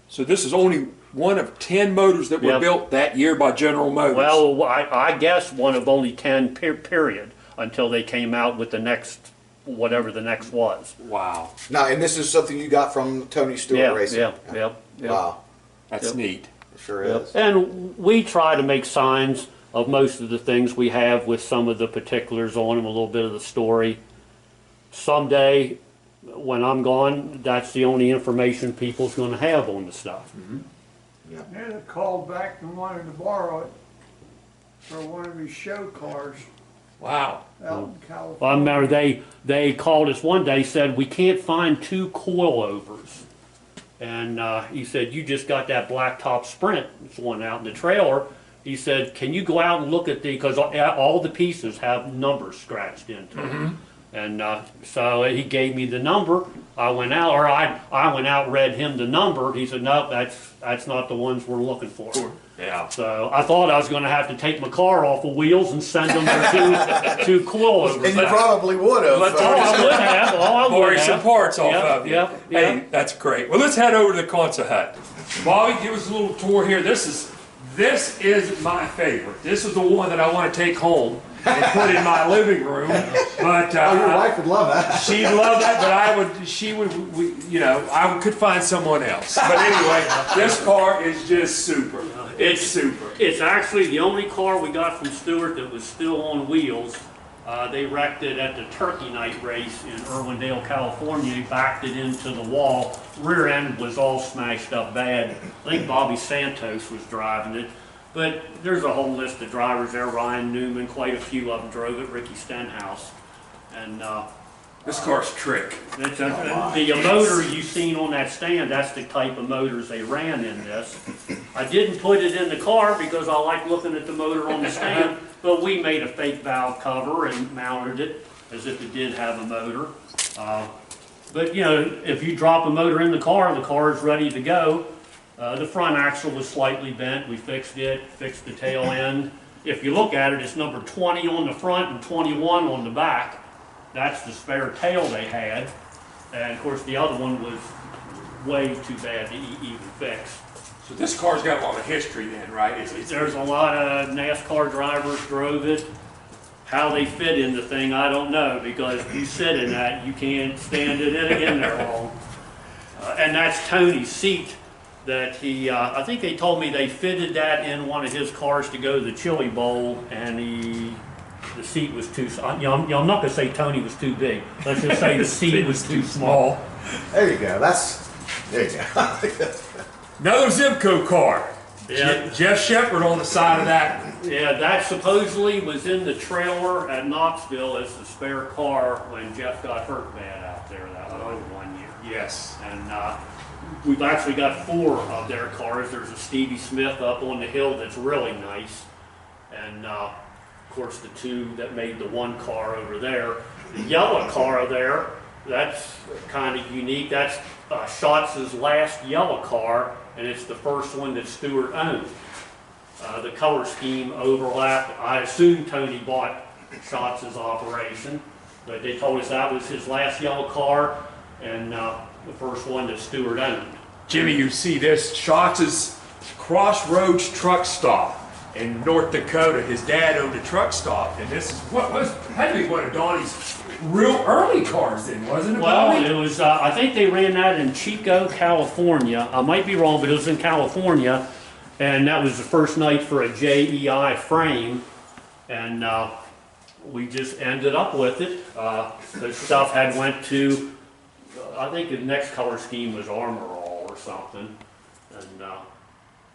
[SPEAKER 1] So this is only one of 10 motors that were built that year by General Motors.
[SPEAKER 3] Well, I guess one of only 10 period, until they came out with the next, whatever the next was.
[SPEAKER 1] Wow.
[SPEAKER 2] Now, and this is something you got from Tony Stewart Racing?
[SPEAKER 3] Yeah.
[SPEAKER 2] Wow.
[SPEAKER 1] That's neat.
[SPEAKER 2] It sure is.
[SPEAKER 3] And we try to make signs of most of the things we have with some of the particulars on them, a little bit of the story. Someday, when I'm gone, that's the only information people's going to have on the stuff.
[SPEAKER 4] Yeah, they called back and wanted to borrow it for one of his show cars
[SPEAKER 1] Wow.
[SPEAKER 4] out in California.
[SPEAKER 3] I remember they called us one day, said, we can't find 2 coilovers. And he said, you just got that blacktop Sprint, it's one out in the trailer. He said, can you go out and look at because all the pieces have numbers scratched into them. And so he gave me the number. I went out, or I went out, read him the number. He said, no, that's not the ones we're looking for.
[SPEAKER 1] Yeah.
[SPEAKER 3] So I thought I was going to have to take my car off the wheels and send them for two coilovers.
[SPEAKER 2] And you probably would have.
[SPEAKER 1] Let's
[SPEAKER 3] I would have.
[SPEAKER 1] borrow some parts off of you.
[SPEAKER 3] Yep.
[SPEAKER 1] Hey, that's great. Well, let's head over to the Crosley hut. Bobby, give us a little tour here. This is my favorite. This is the one that I want to take home and put in my living room. But
[SPEAKER 2] your wife would love that.
[SPEAKER 1] she'd love that, but I could find someone else. But anyway, this car is just super. It's super.
[SPEAKER 3] It's actually the only car we got from Stewart that was still on wheels. They wrecked it at the Turkey Night race in Irwindale, California. They backed it into the wall. Rear end was all smashed up bad. I think Bobby Santos was driving it. But there's a whole list of drivers there. Ryan Newman, quite a few of them drove it. Ricky Stenhouse. And
[SPEAKER 1] This car's trick.
[SPEAKER 3] the motor you've seen on that stand, that's the type of motors they ran in this. I didn't put it in the car because I like looking at the motor on the stand, but we made a fake valve cover and mounted it as if it did have a motor. But if you drop a motor in the car is ready to go. The front axle was slightly bent. We fixed it, fixed the tail end. If you look at it, it's number 20 on the front and 21 on the back. That's the spare tail they had. And of course the other one was way too bad to even fix.
[SPEAKER 1] So this car's got a lot of history then, right?
[SPEAKER 3] There's a lot of NASCAR drivers drove it. How they fit in the thing, I don't know, because you sit in that, you can't stand it in there long. And that's Tony's seat that he, I think they told me they fitted that in one of his cars to go to the Chili Bowl, and the seat was too, I'm not going to say Tony was too big. Let's just say the seat was too small.
[SPEAKER 2] There you go. There you go.
[SPEAKER 1] Another Zimco car.
[SPEAKER 3] Yeah.
[SPEAKER 1] Jeff Shepard on the side of that.
[SPEAKER 3] Yeah, that supposedly was in the trailer at Knoxville as the spare car when Jeff got hurt bad out there that one year.
[SPEAKER 1] Yes.
[SPEAKER 3] And we've actually got 4 of their cars. There's a Stevie Smith up on the hill that's really nice. And of course the 2 that made the one car over there. The yellow car there, that's kind of unique. That's Schatz' last yellow car, and it's the first one that Stewart owned. The color scheme overlapped. I assume Tony bought Schatz's operation, but they told us that was his last yellow car and the first one that Stewart owned.
[SPEAKER 1] Jimmy, you see this, Schatz's Crossroads truck stop in North Dakota. His dad owned a truck stop, and this is what had to be one of Donnie's real early cars then, wasn't it?
[SPEAKER 3] Well,
[SPEAKER 1] Bobby?
[SPEAKER 3] it was, I think they ran that in Chico, California. I might be wrong, but it was in California, and that was the first night for a JEI frame, and we just ended up with it. The stuff had went to, I think the next color scheme was Armor All or something, and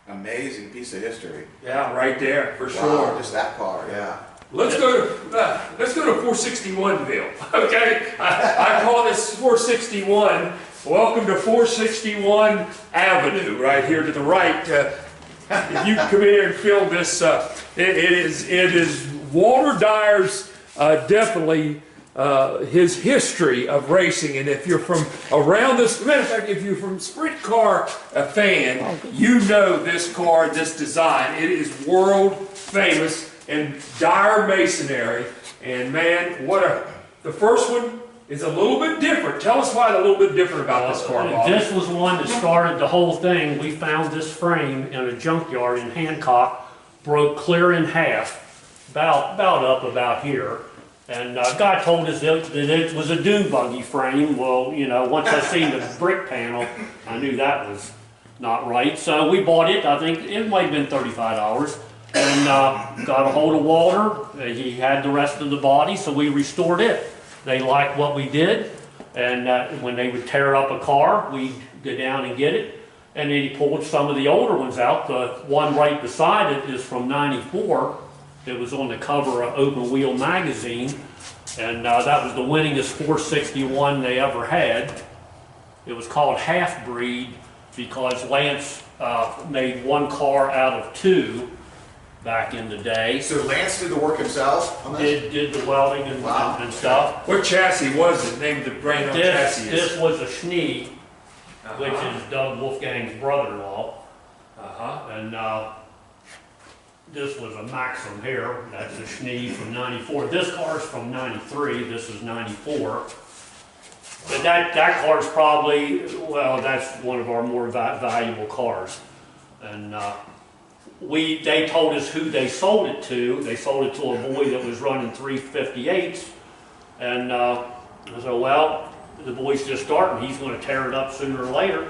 [SPEAKER 5] Amazing piece of history.
[SPEAKER 1] Yeah, right there, for
[SPEAKER 5] Wow,
[SPEAKER 1] sure.
[SPEAKER 5] just that car, yeah.
[SPEAKER 1] Let's go to 461ville. Okay, I call this 461. Welcome to 461 Avenue, right here to the right. If you come here and film this, it is Walter Dyer's definitely his history of racing. And if you're from around this, matter of fact, if you're from sprint car fan, you know this car, this design. It is world famous in Dyer masonry. And man, the first one is a little bit different. Tell us why it's a little bit different about this car, Bob.
[SPEAKER 3] This was one that started the whole thing. We found this frame in a junkyard in Hancock, broke clear in half, about up about here. And guy told us that it was a dune buggy frame. Well, you know, once I seen the brick panel, I knew that was not right. So we bought it. I think it might have been $35. And got a hold of Walter. He had the rest of the body, so we restored it. They liked what we did, and when they would tear up a car, we'd go down and get it. And then he pulled some of the older ones out. The one right beside it is from '94. It was on the cover of Open Wheel magazine, and that was the winningest 461 they ever had. It was called Half Breed because Lance made one car out of two back in the day.
[SPEAKER 2] So Lance did the work himself on this?
[SPEAKER 3] Did the welding and stuff.
[SPEAKER 1] What chassis was it? Name of the brand on chassis is?
[SPEAKER 3] This was a Schnee, which is Doug Wolfgang's brother-in-law. And this was a Maxim here. That's a Schnee from '94. This car's from '93. This is '94. But that car's probably, well, that's one of our more valuable cars. And they told us who they sold it to. They sold it to a boy that was running 358s. And I said, well, the boy's just starting. He's going to tear it up sooner or later,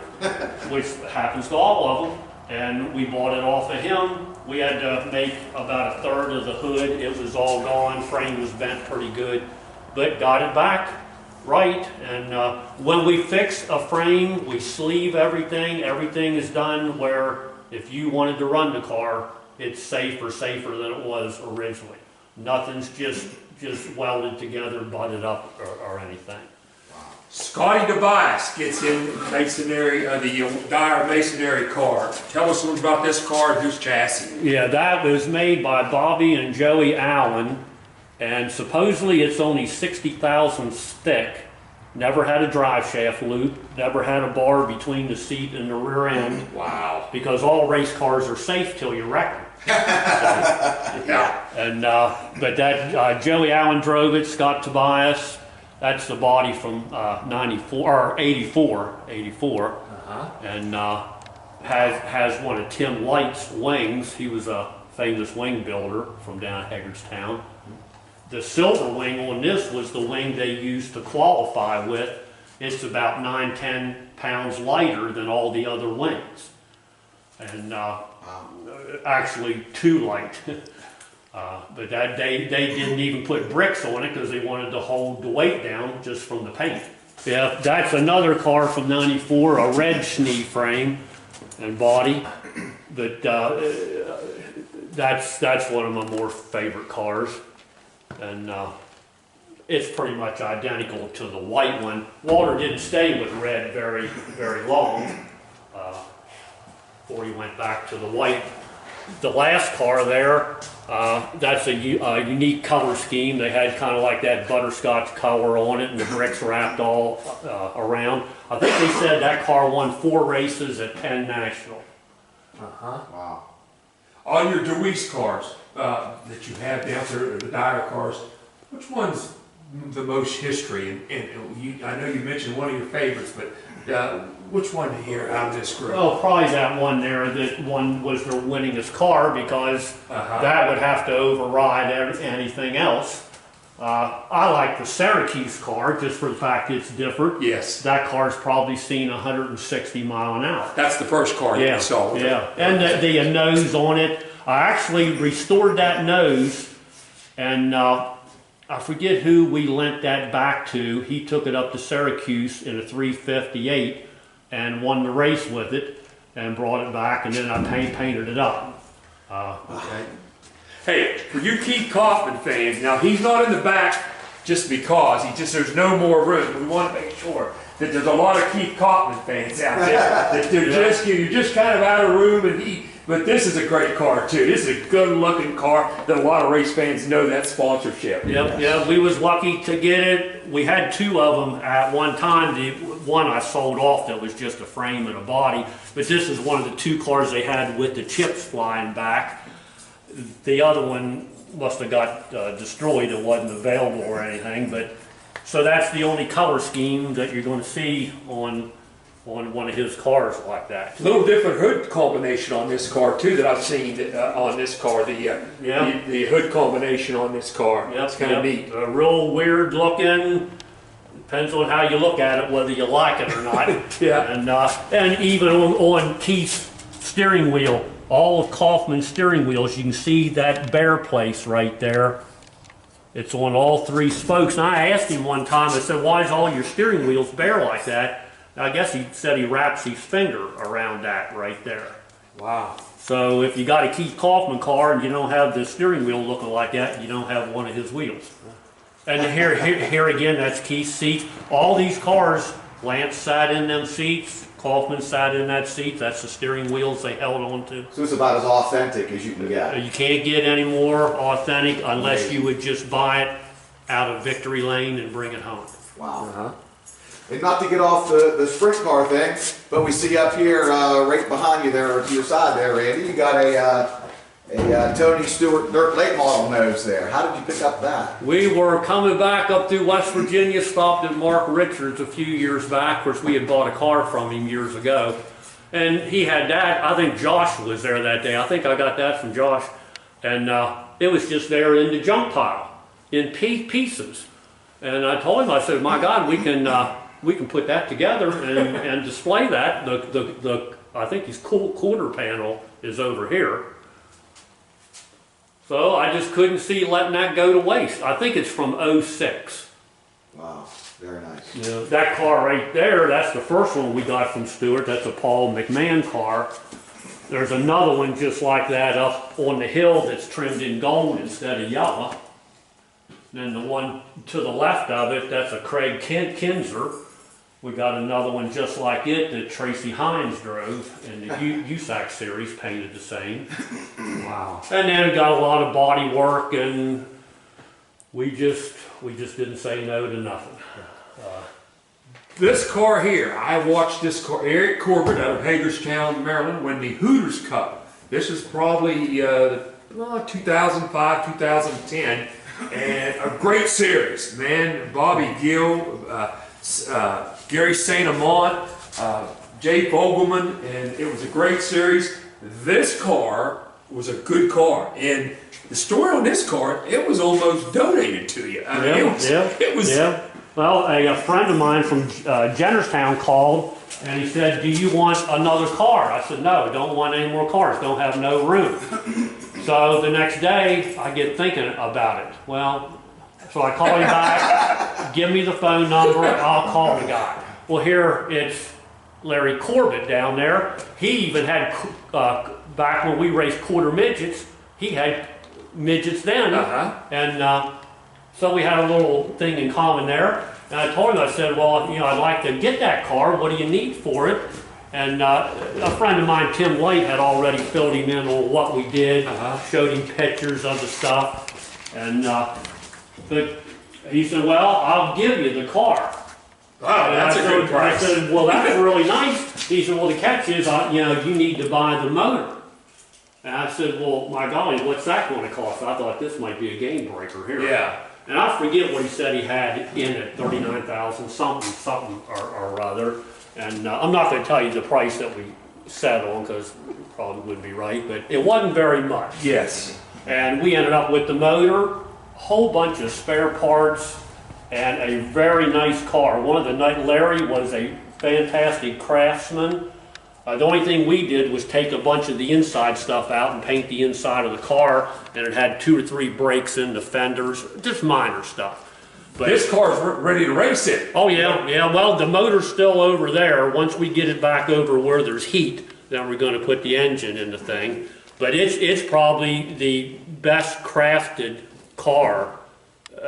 [SPEAKER 3] which happens to all of them. And we bought it off of him. We had to make about a third of the hood. It was all gone. Frame was bent pretty good, but got it back right. And when we fix a frame, we sleeve everything. Everything is done where if you wanted to run the car, it's safer than it was originally. Nothing's just welded together, butted up, or anything.
[SPEAKER 1] Scotty Tobias gets in masonry, the Dyer masonry car. Tell us a little about this car and whose chassis.
[SPEAKER 3] Yeah, that was made by Bobby and Joey Allen, and supposedly it's only 60 thousandths thick. Never had a drive shaft loop, never had a bar between the seat and the rear end.
[SPEAKER 1] Wow.
[SPEAKER 3] Because all race cars are safe till you wreck them.
[SPEAKER 1] Yeah.
[SPEAKER 3] And but that Joey Allen drove it, Scott Tobias. That's the body from 94 or 84, and has one of Tim Light's wings. He was a famous wing builder from down at Hagerstown. The silver wing on this was the wing they used to qualify with. It's about 9-10 pounds lighter than all the other wings, and actually too light. But that they didn't even put bricks on it because they wanted to hold the weight down just from the paint. Yeah, that's another car from '94, a red Schnee frame and body. But that's one of my more favorite cars, and it's pretty much identical to the white one. Walter didn't stay with red very long before he went back to the white. The last car there, that's a unique color scheme. They had kind of like that butterscotch color on it and the bricks wrapped all around. I think they said that car won 4 races at Penn National.
[SPEAKER 2] Wow.
[SPEAKER 1] On your Deweese cars that you have down there, the Dyer cars, which one's the most history? And I know you mentioned one of your favorites, but which one here out of this group?
[SPEAKER 3] Oh, probably that one there. That one was their winningest car because that would have to override anything else. I like the Syracuse car just for the fact it's different.
[SPEAKER 1] Yes.
[SPEAKER 3] That car's probably seen 160 mile an hour.
[SPEAKER 1] That's the first car that you saw.
[SPEAKER 3] Yeah, and the nose on it. I actually restored that nose, and I forget who we lent that back to. He took it up to Syracuse in a 358 and won the race with it and brought it back, and then I painted it up.
[SPEAKER 1] Okay. Hey, for you Keith Kaufman fans, now he's not in the back just because, there's no more room. We want to make sure that there's a lot of Keith Kaufman fans out there, that they're you're just kind of out of room, but this is a great car too. This is a good looking car that a lot of race fans know that sponsorship.
[SPEAKER 3] Yep, yeah, we was lucky to get it. We had two of them at one time. The one I sold off that was just a frame and a body, but this is one of the two cars they had with the chips flying back. The other one must have got destroyed. It wasn't available or anything, but so that's the only color scheme that you're going to see on one of his cars like that.
[SPEAKER 1] A little different hood combination on this car too that I've seen on this car. The hood combination on this car.
[SPEAKER 3] Yep,
[SPEAKER 1] it's kind of neat.
[SPEAKER 3] Real weird looking. Depends on how you look at it, whether you like it or not.
[SPEAKER 1] Yeah.
[SPEAKER 3] And even on Keith's steering wheel, all of Kaufman's steering wheels, you can see that bare place right there. It's on all three spokes. And I asked him one time, I said, why is all your steering wheels bare like that? I guess he said he wraps his finger around that right there.
[SPEAKER 1] Wow.
[SPEAKER 3] So if you got a Keith Kaufman car and you don't have the steering wheel looking like that, you don't have one of his wheels. And here again, that's Keith's seat. All these cars, Lance sat in them seats, Kaufman sat in that seat. That's the steering wheels they held on to.
[SPEAKER 2] So it's about as authentic as you can get.
[SPEAKER 3] You can't get any more authentic unless you would just buy it out of Victory Lane and bring it home.
[SPEAKER 2] Wow. And not to get off the sprint car thing, but we see up here, right behind you there, or to your side there, Randy, you got a Tony Stewart Dirt Late model nose there. How did you pick up that?
[SPEAKER 3] We were coming back up through West Virginia, stopped at Mark Richards a few years back. Of course, we had bought a car from him years ago. And he had that. I think Josh was there that day. I think I got that from Josh. And it was just there in the junk pile, in pieces. And I told him, I said, my God, we can put that together and display that. I think his quarter panel is over here. So I just couldn't see letting that go to waste. I think it's from '06.
[SPEAKER 2] Wow, very nice.
[SPEAKER 3] Yeah, that car right there, that's the first one we got from Stewart. That's a Paul McMahon car. There's another one just like that up on the hill that's trimmed in gold instead of yellow. Then the one to the left of it, that's a Craig Kinzer. We got another one just like it that Tracy Hines drove in the USAC series, painted the same.
[SPEAKER 1] Wow.
[SPEAKER 3] And then got a lot of body work, and we just didn't say no to nothing.
[SPEAKER 1] This car here, I watched this car, Eric Corbett out of Hagerstown, Maryland, win the Hooters Cup. This is probably 2005, 2010, and a great series. Man, Bobby Gill, Gary St. Amant, Jay Fogelman, and it was a great series. This car was a good car, and the story on this car, it was almost donated to you. I mean, it was.
[SPEAKER 3] Well, a friend of mine from Jennerstown called, and he said, do you want another car? I said, no, don't want any more cars, don't have no room. So the next day, I get thinking about it. Well, so I call him back, give me the phone number, I'll call the guy. Well, here it's Larry Corbett down there. He even had, back when we raced quarter midgets, he had midgets then. And so we had a little thing in common there. And I told him, I said, well, I'd like to get that car. What do you need for it? And a friend of mine, Tim Light, had already filled him in on what we did, showed him pictures of the stuff. And but he said, well, I'll give you the car.
[SPEAKER 1] Wow, that's a good price.
[SPEAKER 3] I said, well, that's really nice. He said, well, the catch is, you need to buy the motor. And I said, well, my golly, what's that going to cost? I thought this might be a game breaker here.
[SPEAKER 1] Yeah.
[SPEAKER 3] And I forget what he said he had in it, 39,000 something or other. And I'm not going to tell you the price that we set on because it probably wouldn't be right, but it wasn't very much.
[SPEAKER 1] Yes.
[SPEAKER 3] And we ended up with the motor, a whole bunch of spare parts, and a very nice car. One of the Larry was a fantastic craftsman. The only thing we did was take a bunch of the inside stuff out and paint the inside of the car, and it had 2 or 3 breaks in the fenders, just minor stuff. But
[SPEAKER 1] This car's ready to race it.
[SPEAKER 3] oh yeah, yeah. Well, the motor's still over there. Once we get it back over where there's heat, then we're going to put the engine in the thing. But it's probably the best crafted car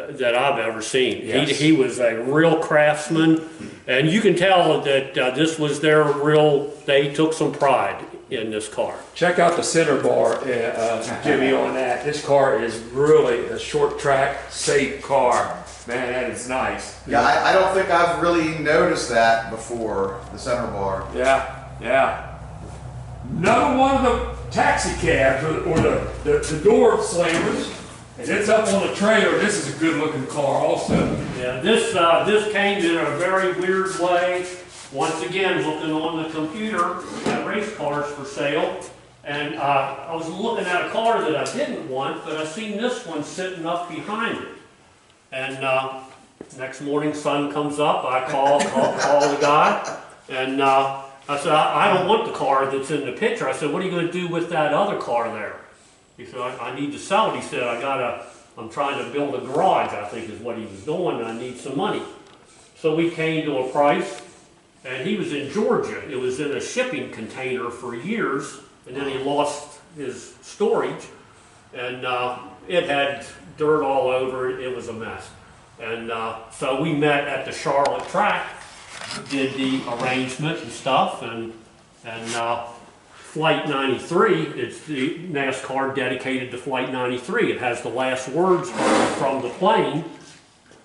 [SPEAKER 3] that I've ever seen.
[SPEAKER 1] Yes.
[SPEAKER 3] He was a real craftsman, and you can tell that this was their real. They took some pride in this car.
[SPEAKER 1] Check out the center bar, Jimmy, on that. This car is really a short track, safe car. Man, that is nice.
[SPEAKER 5] Yeah, I don't think I've really noticed that before, the center bar.
[SPEAKER 1] Yeah, yeah. Another one of the taxi cabs or the door slammers. And it's up on the trailer. This is a good looking car also.
[SPEAKER 3] Yeah, this came in a very weird way. Once again, looking on the computer at race cars for sale, and I was looking at a car that I didn't want, but I seen this one sitting up behind it. And next morning, sun comes up. I call the guy, and I said, I don't want the car that's in the picture. I said, what are you going to do with that other car there? He said, I need to sell it. He said, I'm trying to build a garage, I think is what he was doing, and I need some money. So we came to a price, and he was in Georgia. It was in a shipping container for years, and then he lost his storage, and it had dirt all over it. It was a mess. And so we met at the Charlotte track, did the arrangement and stuff, and Flight 93, it's the NASCAR dedicated to Flight 93. It has the last words from the plane.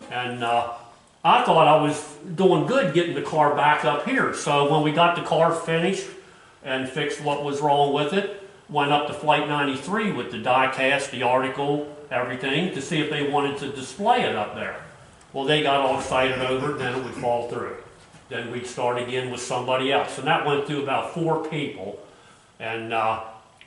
[SPEAKER 3] And I thought I was doing good getting the car back up here. So when we got the car finished and fixed what was wrong with it, went up to Flight 93 with the die cast, the article, everything, to see if they wanted to display it up there. Well, they got all excited over it, then it would fall through. Then we'd start again with somebody else. And that went through about 4 people. And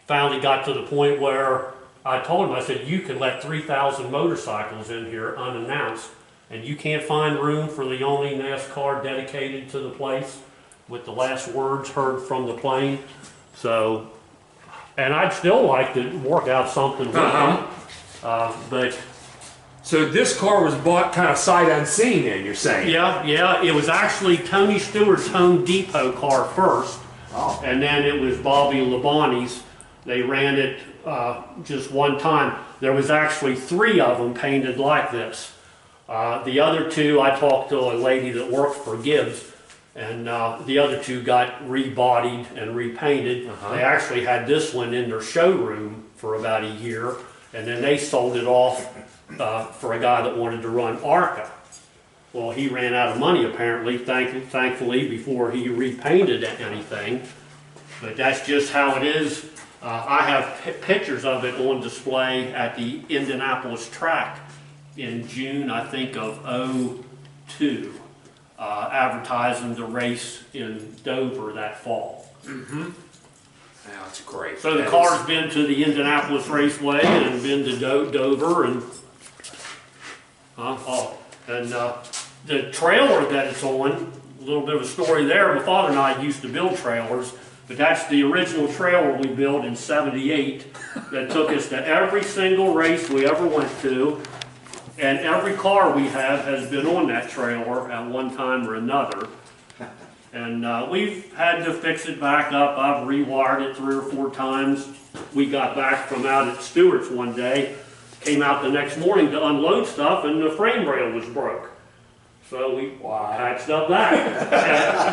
[SPEAKER 3] finally got to the point where I told him, I said, you can let 3,000 motorcycles in here unannounced, and you can't find room for the only NASCAR dedicated to the place with the last words heard from the plane. So, and I'd still like to work out something with them, but...
[SPEAKER 1] So this car was bought kind of sight unseen then, you're saying?
[SPEAKER 3] Yeah, it was actually Tony Stewart's Home Depot car first.
[SPEAKER 5] Oh.
[SPEAKER 3] And then it was Bobby Labonte's. They ran it just one time. There was actually 3 of them painted like this. The other 2, I talked to a lady that worked for Gibbs, and the other 2 got rebodied and repainted. They actually had this one in their showroom for about a year, and then they sold it off for a guy that wanted to run ARCA. Well, he ran out of money apparently, thankfully, before he repainted anything. But that's just how it is. I have pictures of it on display at the Indianapolis track in June, I think, of '02, advertising the race in Dover that fall.
[SPEAKER 1] Now it's great.
[SPEAKER 3] So the car's been to the Indianapolis Raceway and been to Dover and the trailer that it's on, a little bit of a story there. My father and I used to build trailers, but that's the original trailer we built in '78 that took us to every single race we ever went to, and every car we have has been on that trailer at one time or another. And we've had to fix it back up. I've rewired it 3 or 4 times. We got back from out at Stewart's one day, came out the next morning to unload stuff, and the frame rail was broke. So we patched up that.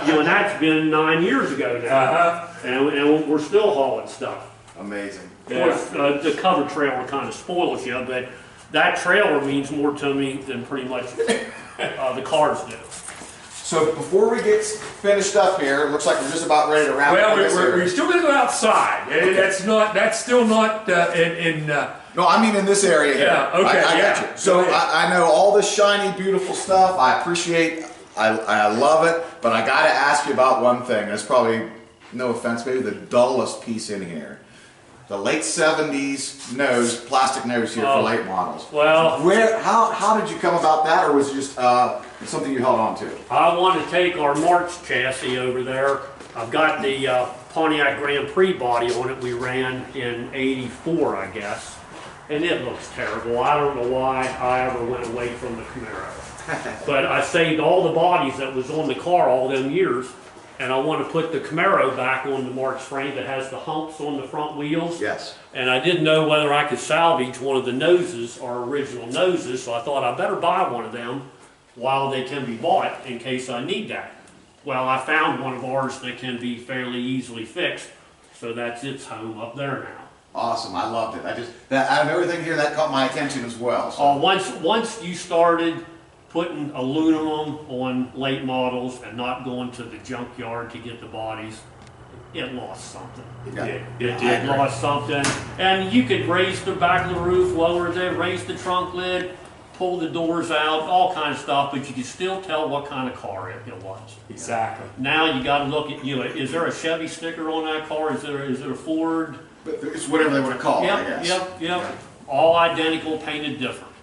[SPEAKER 3] And that's been 9 years ago now. And we're still hauling stuff.
[SPEAKER 5] Amazing.
[SPEAKER 3] Of course, the cover trailer kind of spoils you, but that trailer means more to me than pretty much the cars do.
[SPEAKER 2] So before we get finished up here, it looks like we're just about ready to wrap
[SPEAKER 1] Well,
[SPEAKER 2] up this area.
[SPEAKER 1] we're still going to go outside.
[SPEAKER 2] Okay.
[SPEAKER 1] That's still not
[SPEAKER 2] No, I mean in this area here.
[SPEAKER 1] Yeah, okay,
[SPEAKER 2] I
[SPEAKER 1] yeah.
[SPEAKER 2] got you. So
[SPEAKER 1] Go ahead.
[SPEAKER 2] I know all this shiny, beautiful stuff. I appreciate, I love it, but I got to ask you about one thing. That's probably, no offense, maybe the dullest piece in here. The late 70s nose, plastic nose here for late models.
[SPEAKER 3] Well,
[SPEAKER 2] How did you come about that, or was it just something you held on to?
[SPEAKER 3] I want to take our March chassis over there. I've got the Pontiac Grand Prix body on it we ran in '84, I guess. And it looks terrible. I don't know why I ever went away from the Camaro. But I saved all the bodies that was on the car all them years. And I want to put the Camaro back on the March frame that has the humps on the front wheels.
[SPEAKER 2] Yes.
[SPEAKER 3] And I didn't know whether I could salvage one of the noses, our original noses, so I thought I better buy one of them while they can be bought in case I need that. Well, I found one of ours that can be fairly easily fixed, so that's its home up there now.
[SPEAKER 2] Awesome, I loved it. Out of everything here, that caught my attention as well. So.
[SPEAKER 3] Once you started putting aluminum on late models and not going to the junkyard to get the bodies, it lost something.
[SPEAKER 2] Yeah.
[SPEAKER 3] It lost something. And you could raise the back of the roof, lower it, raise the trunk lid, pull the doors out, all kinds of stuff, but you can still tell what kind of car it was.
[SPEAKER 1] Exactly.
[SPEAKER 3] Now you got to look at, is there a Chevy sticker on that car? Is there a Ford?
[SPEAKER 2] But it's whatever they want to call it, I guess.
[SPEAKER 3] Yep. All identical, painted different.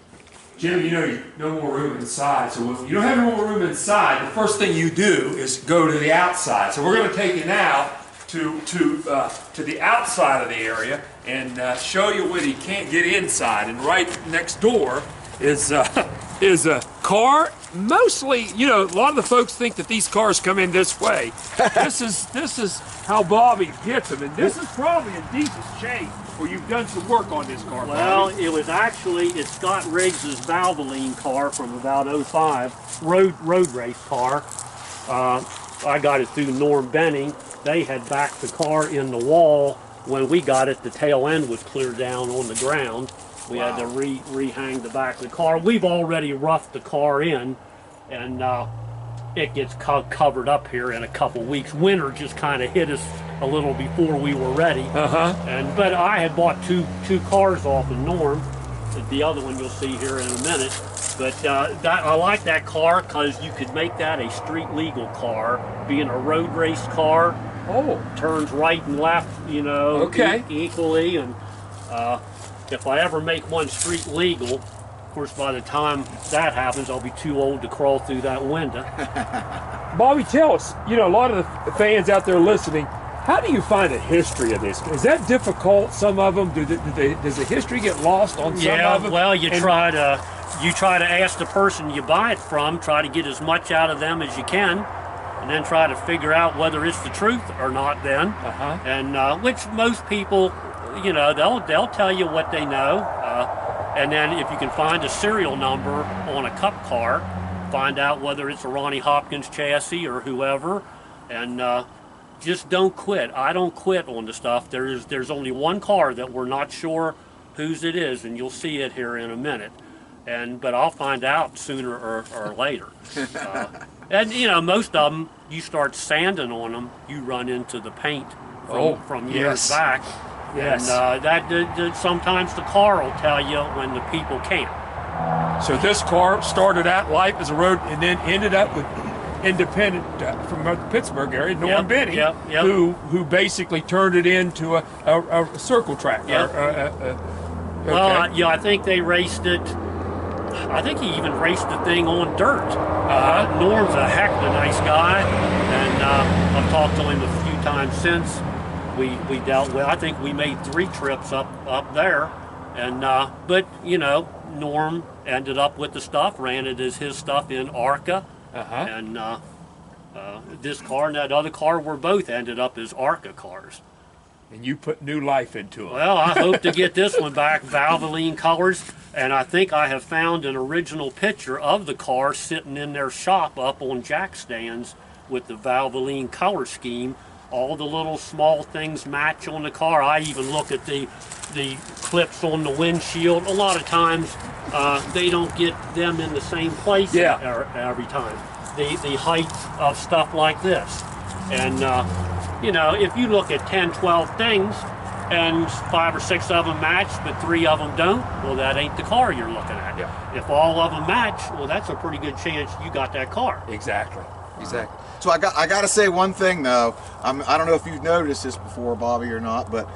[SPEAKER 1] Jim, no more room inside. So if you don't have no more room inside, the first thing you do is go to the outside. So we're going to take you now to the outside of the area and show you what you can't get inside. And right next door is a car. Mostly, a lot of the folks think that these cars come in this way. This is how Bobby gets them, and this is probably in decent shape. Where you've done some work on this car,
[SPEAKER 3] Well,
[SPEAKER 1] Bobby.
[SPEAKER 3] it was actually, it's Scott Riggs' Valvoline car from about '05, road race car. I got it through Norm Benning. They had backed the car in the wall. When we got it, the tail end was clear down on the ground. We had to rehang the back of the car. We've already roughed the car in, and it gets covered up here in a couple weeks. Winter just kind of hit us a little before we were ready. But I had bought two cars off of Norm. The other one you'll see here in a minute. But I like that car because you could make that a street legal car, being a road race car.
[SPEAKER 1] Oh,
[SPEAKER 3] Turns right and left,
[SPEAKER 1] Okay.
[SPEAKER 3] equally. And if I ever make one street legal, of course, by the time that happens, I'll be too old to crawl through that window.
[SPEAKER 1] Bobby, tell us. A lot of the fans out there listening. How do you find a history of this? Is that difficult? Some of them does the history get lost on some of them?
[SPEAKER 3] Well, you try to ask the person you buy it from, try to get as much out of them as you can, and then try to figure out whether it's the truth or not. Then, and which most people, they'll tell you what they know, and then if you can find a serial number on a cup car, find out whether it's a Ronnie Hopkins chassis or whoever, and just don't quit. I don't quit on the stuff. There's only one car that we're not sure whose it is, and you'll see it here in a minute. But I'll find out sooner or later. And most of them, you start sanding on them, you run into the paint from years back.
[SPEAKER 1] Yes.
[SPEAKER 3] And sometimes the car will tell you when the people can't.
[SPEAKER 1] So this car started out life as a road and then ended up with independent from the Pittsburgh area, Norm Benning, who basically turned it into a circle track.
[SPEAKER 3] Okay. Well, I think they raced it. I think he even raced the thing on dirt. Norm's a heck of a nice guy, and I've talked to him a few times since. We dealt with. I think we made 3 trips up there, and but Norm ended up with the stuff, ran it as his stuff in ARCA. And this car and that other car were both ended up as ARCA cars.
[SPEAKER 1] And you put new life into it.
[SPEAKER 3] Well, I hope to get this one back Valvoline colors, and I think I have found an original picture of the car sitting in their shop up on jack stands with the Valvoline color scheme all the little small things match on the car. I even look at the clips on the windshield. A lot of times they don't get them in the same place every time. The height of stuff like this. And you know, if you look at 10, 12 things and 5 or 6 of them match, but 3 of them don't, well, that ain't the car you're looking at.
[SPEAKER 1] Yeah.
[SPEAKER 3] If all of them match, well, that's a pretty good chance you got that car.
[SPEAKER 1] Exactly.
[SPEAKER 2] Exactly. So I got to say one thing though. I don't know if you've noticed this before, Bobby, or not, but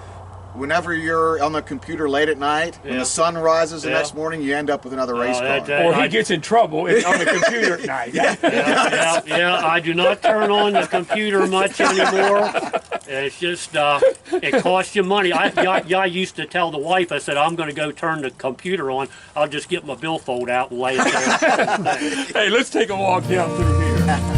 [SPEAKER 2] whenever you're on the computer late at night, when the sun rises the next morning, you end up with another race car.
[SPEAKER 1] Or he gets in trouble on the computer at night.
[SPEAKER 3] Yeah, I do not turn on the computer much anymore. It's just, it costs you money. I used to tell the wife, I said, I'm going to go turn the computer on. I'll just get my billfold out and lay it there.
[SPEAKER 1] Hey, let's take a walk down through here.